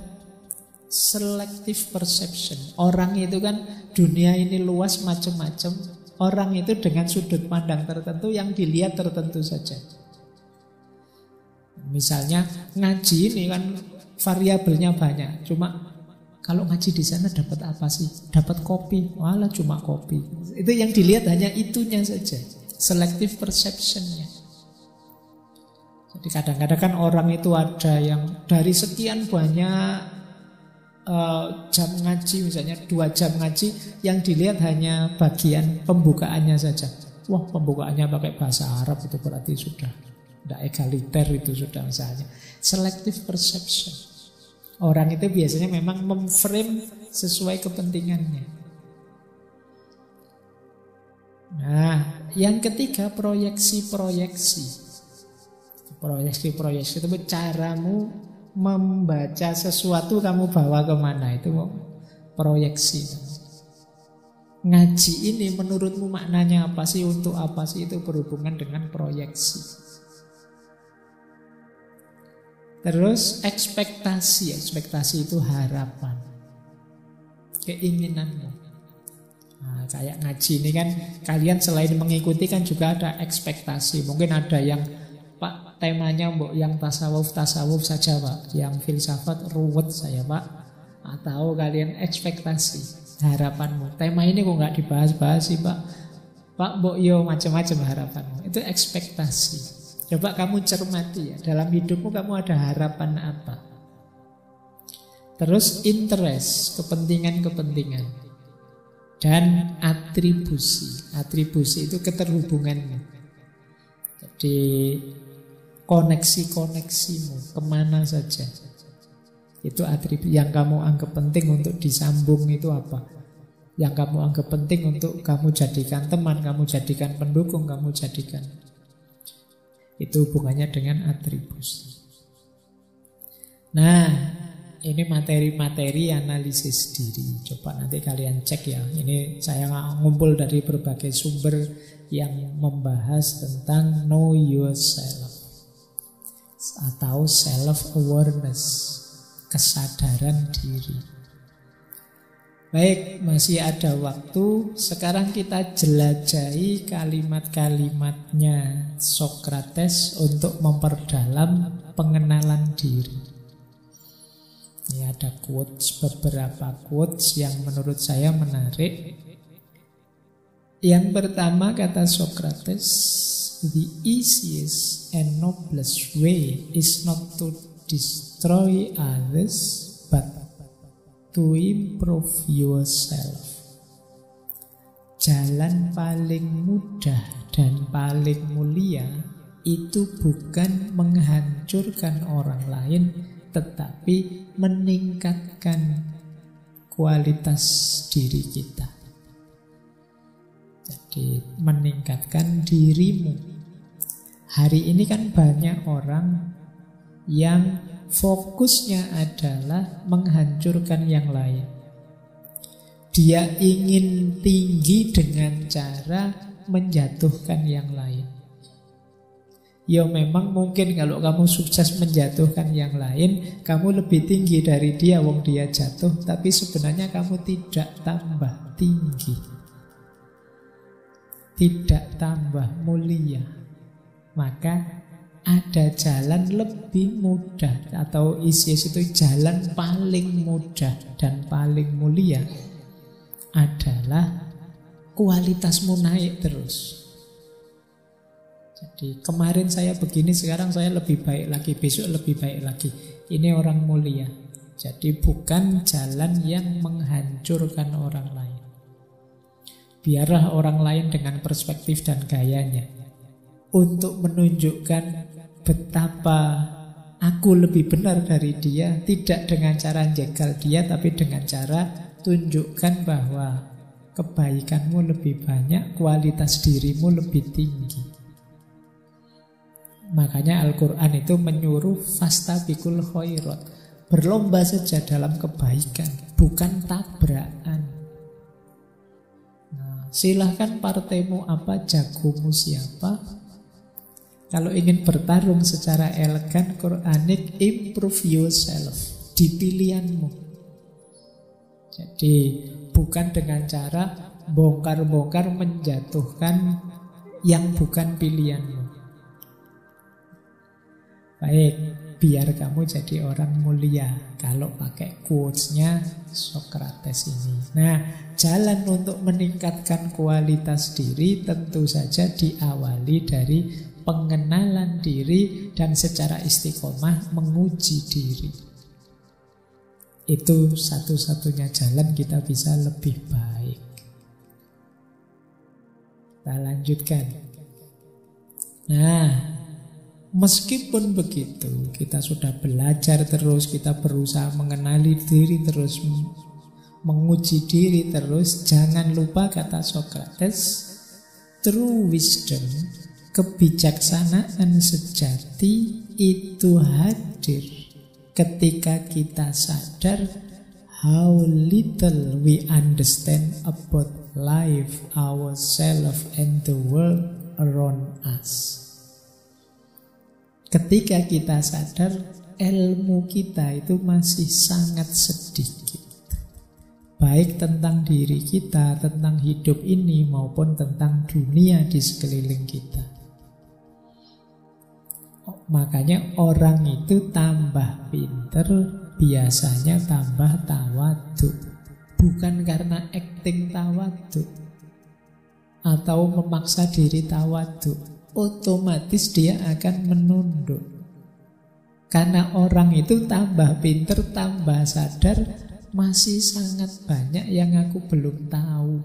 selective perception. Orang itu kan dunia ini luas macam-macam. Orang itu dengan sudut pandang tertentu yang dilihat tertentu saja. Misalnya ngaji ini kan variabelnya banyak. Cuma kalau ngaji di sana dapat apa sih? Dapat kopi. Walah cuma kopi. Itu yang dilihat hanya itunya saja. Selective perceptionnya. Jadi kadang-kadang kan orang itu ada yang dari sekian banyak jam ngaji, misalnya 2 jam ngaji, yang dilihat hanya bagian pembukaannya saja. Wah, pembukaannya pakai bahasa Arab, itu berarti sudah tidak egaliter, itu sudah misalnya. Selective perception. Orang itu biasanya memang memframe sesuai kepentingannya. Nah, yang ketiga proyeksi itu caramu membaca sesuatu kamu bawa kemana, itu proyeksi. Ngaji ini menurutmu maknanya apa sih, untuk apa sih, itu berhubungan dengan proyeksi. Terus ekspektasi itu harapan, keinginanmu. Nah, kayak ngaji ini kan, kalian selain mengikuti kan juga ada ekspektasi. Mungkin ada yang, Pak, temanya mbok yang tasawuf saja Pak, yang filsafat ruwet saya Pak. Atau kalian ekspektasi, harapanmu, tema ini kok nggak dibahas-bahas sih Pak. Pak mbok yo macam-macam harapanmu. Itu ekspektasi. Coba kamu cermati ya, dalam hidupmu kamu ada harapan apa? Terus interest, kepentingan-kepentingan. Dan atribusi. Atribusi itu keterhubungannya. Jadi koneksi-koneksimu kemana saja. Itu atribut yang kamu anggap penting untuk disambung itu apa? Yang kamu anggap penting untuk kamu jadikan teman, kamu jadikan pendukung, kamu jadikan. Itu hubungannya dengan atribusi. Nah, ini materi-materi analisis diri. Coba nanti kalian cek ya. Ini saya ngumpul dari berbagai sumber yang membahas tentang know yourself atau self-awareness, kesadaran diri. Baik, masih ada waktu. Sekarang kita jelajahi kalimat-kalimatnya Socrates untuk memperdalam pengenalan diri. Ini ada quotes, beberapa quotes yang menurut saya menarik. Yang pertama kata Socrates, the easiest and noblest way is not to destroy others, but to improve yourself. Jalan paling mudah dan paling mulia itu bukan menghancurkan orang lain, tetapi meningkatkan kualitas diri kita. Jadi meningkatkan dirimu. Hari ini kan banyak orang yang fokusnya adalah menghancurkan yang lain. Dia ingin tinggi dengan cara menjatuhkan yang lain. Ya memang mungkin kalau kamu sukses menjatuhkan yang lain, kamu lebih tinggi dari dia, wong dia jatuh. Tapi sebenarnya kamu tidak tambah tinggi, tidak tambah mulia. Maka ada jalan lebih mudah, atau ISIS itu jalan paling mudah dan paling mulia adalah kualitasmu naik terus. Jadi kemarin saya begini, sekarang saya lebih baik lagi, besok lebih baik lagi. Ini orang mulia. Jadi bukan jalan yang menghancurkan orang lain. Biarlah orang lain dengan perspektif dan gayanya, untuk menunjukkan betapa aku lebih benar dari dia, tidak dengan cara jegal dia, tapi dengan cara tunjukkan bahwa kebaikanmu lebih banyak, kualitas dirimu lebih tinggi. Makanya Al-Quran itu menyuruh fastabiqul khairat, berlomba saja dalam kebaikan, bukan tabrakan. Nah, silahkan partaimu apa, jagomu siapa. Kalau ingin bertarung secara elegan, Quranik, improve yourself di pilihanmu. Jadi bukan dengan cara bongkar-bongkar menjatuhkan yang bukan pilihanmu. Baik, biar kamu jadi orang mulia, kalau pakai quotes-nya Socrates ini. Nah, jalan untuk meningkatkan kualitas diri tentu saja diawali dari pengenalan diri dan secara istiqomah menguji diri. Itu satu-satunya jalan kita bisa lebih baik. Kita lanjutkan. Nah, meskipun begitu, kita sudah belajar terus, kita berusaha mengenali diri terus, menguji diri terus. Jangan lupa kata Socrates, true wisdom, kebijaksanaan sejati itu hadir ketika kita sadar how little we understand about life, ourselves, and the world around us. Ketika kita sadar ilmu kita itu masih sangat sedikit, baik tentang diri kita, tentang hidup ini, maupun tentang dunia di sekeliling kita. Makanya orang itu tambah pinter, biasanya tambah tawadhu. Bukan karena acting tawadhu atau memaksa diri tawadhu, otomatis dia akan menunduk. Karena orang itu tambah pinter, tambah sadar, masih sangat banyak yang aku belum tahu.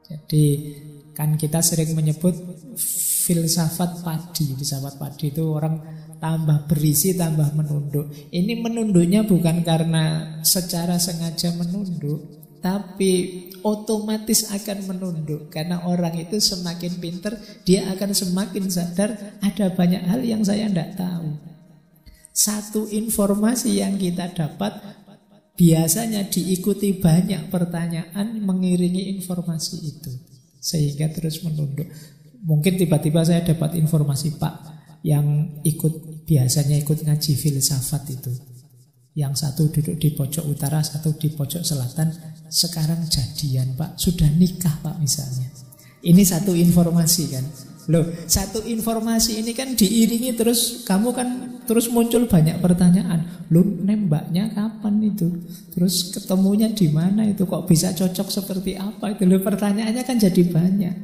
Jadi kan kita sering menyebut filsafat padi. Filsafat padi itu orang tambah berisi, tambah menunduk. Ini menunduknya bukan karena secara sengaja menunduk, tapi otomatis akan menunduk. Karena orang itu semakin pinter, dia akan semakin sadar ada banyak hal yang saya tidak tahu. Satu informasi yang kita dapat biasanya diikuti banyak pertanyaan mengiringi informasi itu, sehingga terus menunduk. Mungkin tiba-tiba saya dapat informasi, Pak, yang biasanya ikut ngaji filsafat itu, yang satu duduk di pojok utara, satu di pojok selatan, sekarang jadian, Pak, sudah nikah, Pak, misalnya. Ini satu informasi kan. Loh, satu informasi ini kan diiringi terus, kamu kan terus muncul banyak pertanyaan. Loh, nembaknya kapan itu? Terus ketemunya di mana itu? Kok bisa cocok seperti apa itu? Loh, pertanyaannya kan jadi banyak.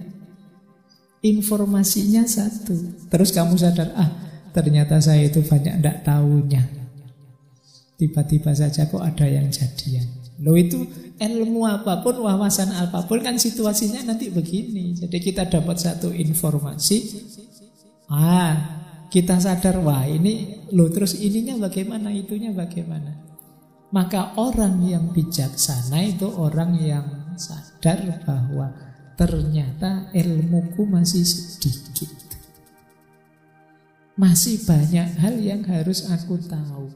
Informasinya satu. Terus kamu sadar, ternyata saya itu banyak tidak tahunya. Tiba-tiba saja kok ada yang jadian. Loh, itu ilmu apapun, wawasan apapun kan situasinya nanti begini. Jadi kita dapat satu informasi, kita sadar, wah ini, loh terus ininya bagaimana, itunya bagaimana. Maka orang yang bijaksana itu orang yang sadar bahwa ternyata ilmuku masih sedikit. Masih banyak hal yang harus aku tahu.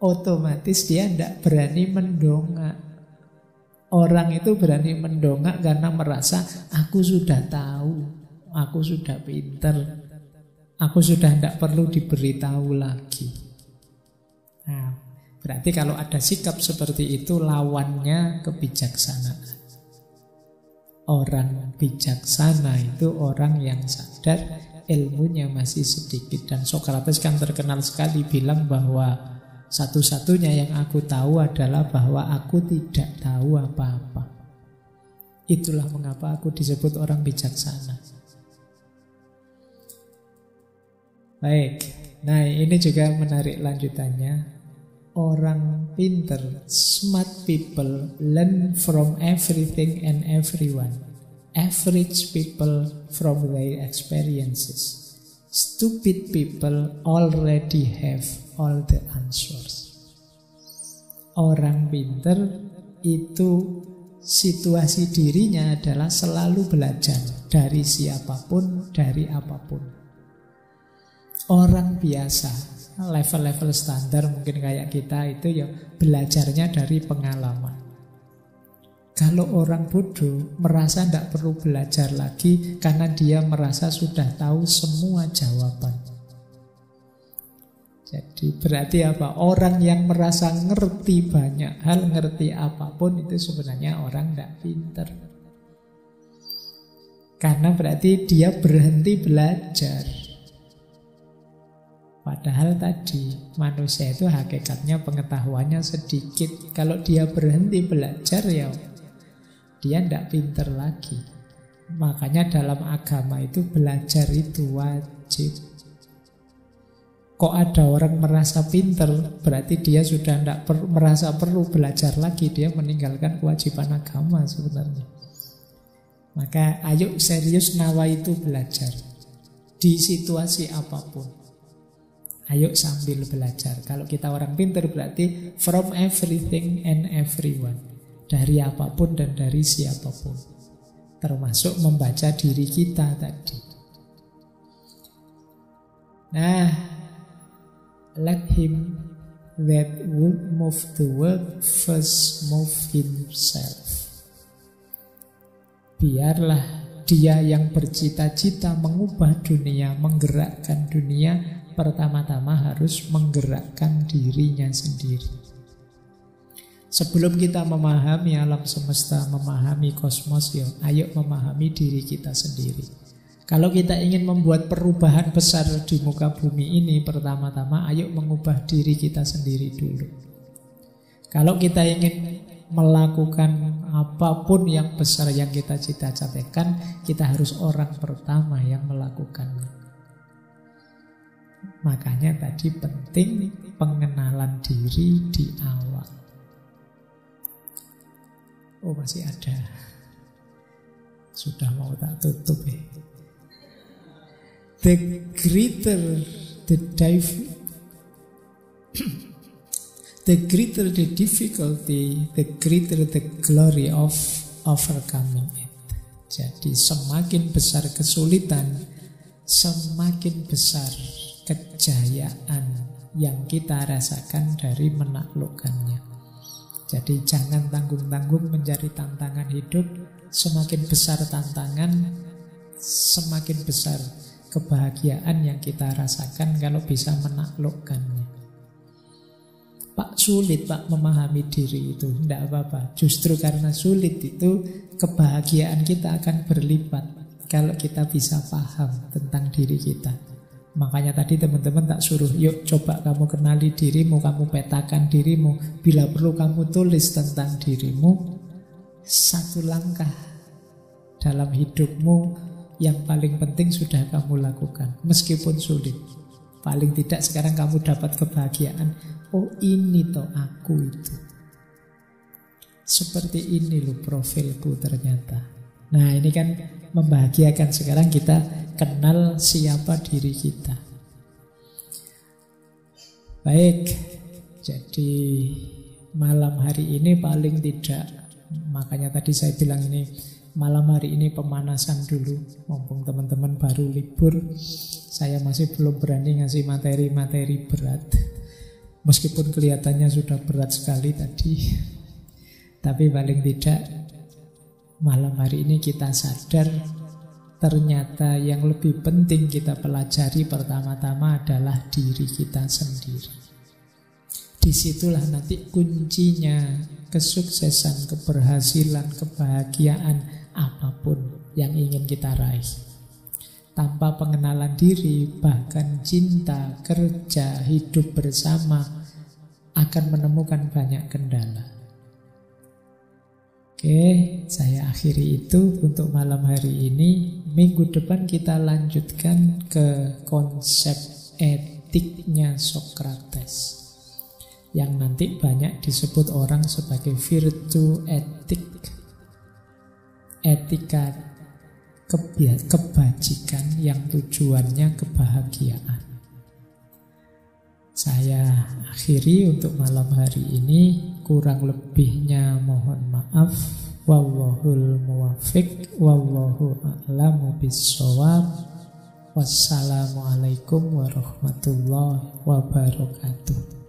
Otomatis dia tidak berani mendongak. Orang itu berani mendongak karena merasa aku sudah tahu, aku sudah pinter, aku sudah tidak perlu diberitahu lagi. Nah, berarti kalau ada sikap seperti itu, lawannya kebijaksanaan. Orang bijaksana itu orang yang sadar ilmunya masih sedikit. Dan Sokrates kan terkenal sekali bilang bahwa satu-satunya yang aku tahu adalah bahwa aku tidak tahu apa-apa. Itulah mengapa aku disebut orang bijaksana. Baik, nah ini juga menarik lanjutannya. Orang pinter, smart people learn from everything and everyone. Average people from their experiences. Stupid people already have all the answers. Orang pinter itu situasi dirinya adalah selalu belajar dari siapapun, dari apapun. Orang biasa, level-level standar mungkin kayak kita itu ya belajarnya dari pengalaman. Kalau orang bodoh merasa tidak perlu belajar lagi karena dia merasa sudah tahu semua jawaban. Jadi berarti apa? Orang yang merasa ngerti banyak hal, ngerti apapun, itu sebenarnya orang tidak pinter. Karena berarti dia berhenti belajar. Padahal tadi manusia itu hakikatnya pengetahuannya sedikit. Kalau dia berhenti belajar ya dia tidak pinter lagi. Makanya dalam agama itu belajar itu wajib. Kok ada orang merasa pinter, berarti dia sudah tidak merasa perlu belajar lagi. Dia meninggalkan kewajiban agama sebenarnya. Maka ayo serius nawaitu belajar di situasi apapun. Ayo sambil belajar. Kalau kita orang pinter berarti from everything and everyone. Dari apapun dan dari siapapun. Termasuk membaca diri kita tadi. Nah, let him that would move the world first move himself. Biarlah dia yang bercita-cita mengubah dunia, menggerakkan dunia, pertama-tama harus menggerakkan dirinya sendiri. Sebelum kita memahami alam semesta, memahami kosmos, ya ayo memahami diri kita sendiri. Kalau kita ingin membuat perubahan besar di muka bumi ini, pertama-tama ayo mengubah diri kita sendiri dulu. Kalau kita ingin melakukan apapun yang besar yang kita cita-citakan, kita harus orang pertama yang melakukannya. Makanya tadi penting pengenalan diri di awal. Oh, masih ada. Sudah mau tak tutup ya. The greater the difficulty, the greater the glory of overcoming it. Jadi semakin besar kesulitan, semakin besar kejayaan yang kita rasakan dari menaklukkannya. Jadi jangan tanggung-tanggung mencari tantangan hidup. Semakin besar tantangan, semakin besar kebahagiaan yang kita rasakan kalau bisa menaklukkannya. Pak, sulit Pak memahami diri itu. Tidak apa-apa. Justru karena sulit itu kebahagiaan kita akan berlipat kalau kita bisa paham tentang diri kita. Makanya tadi teman-teman tak suruh, yuk coba kamu kenali dirimu, kamu petakan dirimu. Bila perlu kamu tulis tentang dirimu. Satu langkah dalam hidupmu yang paling penting sudah kamu lakukan, meskipun sulit. Paling tidak sekarang kamu dapat kebahagiaan. Oh, ini toh aku itu. Seperti ini loh profilku ternyata. Nah, ini kan membahagiakan. Sekarang kita kenal siapa diri kita. Baik, jadi malam hari ini paling tidak, makanya tadi saya bilang ini malam hari ini pemanasan dulu. Mumpung teman-teman baru libur, saya masih belum berani ngasih materi-materi berat. Meskipun kelihatannya sudah berat sekali tadi, tapi paling tidak malam hari ini kita sadar ternyata yang lebih penting kita pelajari pertama-tama adalah diri kita sendiri. Disitulah nanti kuncinya kesuksesan, keberhasilan, kebahagiaan apapun yang ingin kita raih. Tanpa pengenalan diri, bahkan cinta, kerja, hidup bersama akan menemukan banyak kendala. Oke, saya akhiri itu untuk malam hari ini. Minggu depan kita lanjutkan ke konsep etiknya Socrates, yang nanti banyak disebut orang sebagai virtue etik, etika kebajikan yang tujuannya kebahagiaan. Saya akhiri untuk malam hari ini. Kurang lebihnya mohon maaf. Wallahul muwaffiq, wallahu a'lamu bissawab. Wassalamualaikum warahmatullahi wabarakatuh.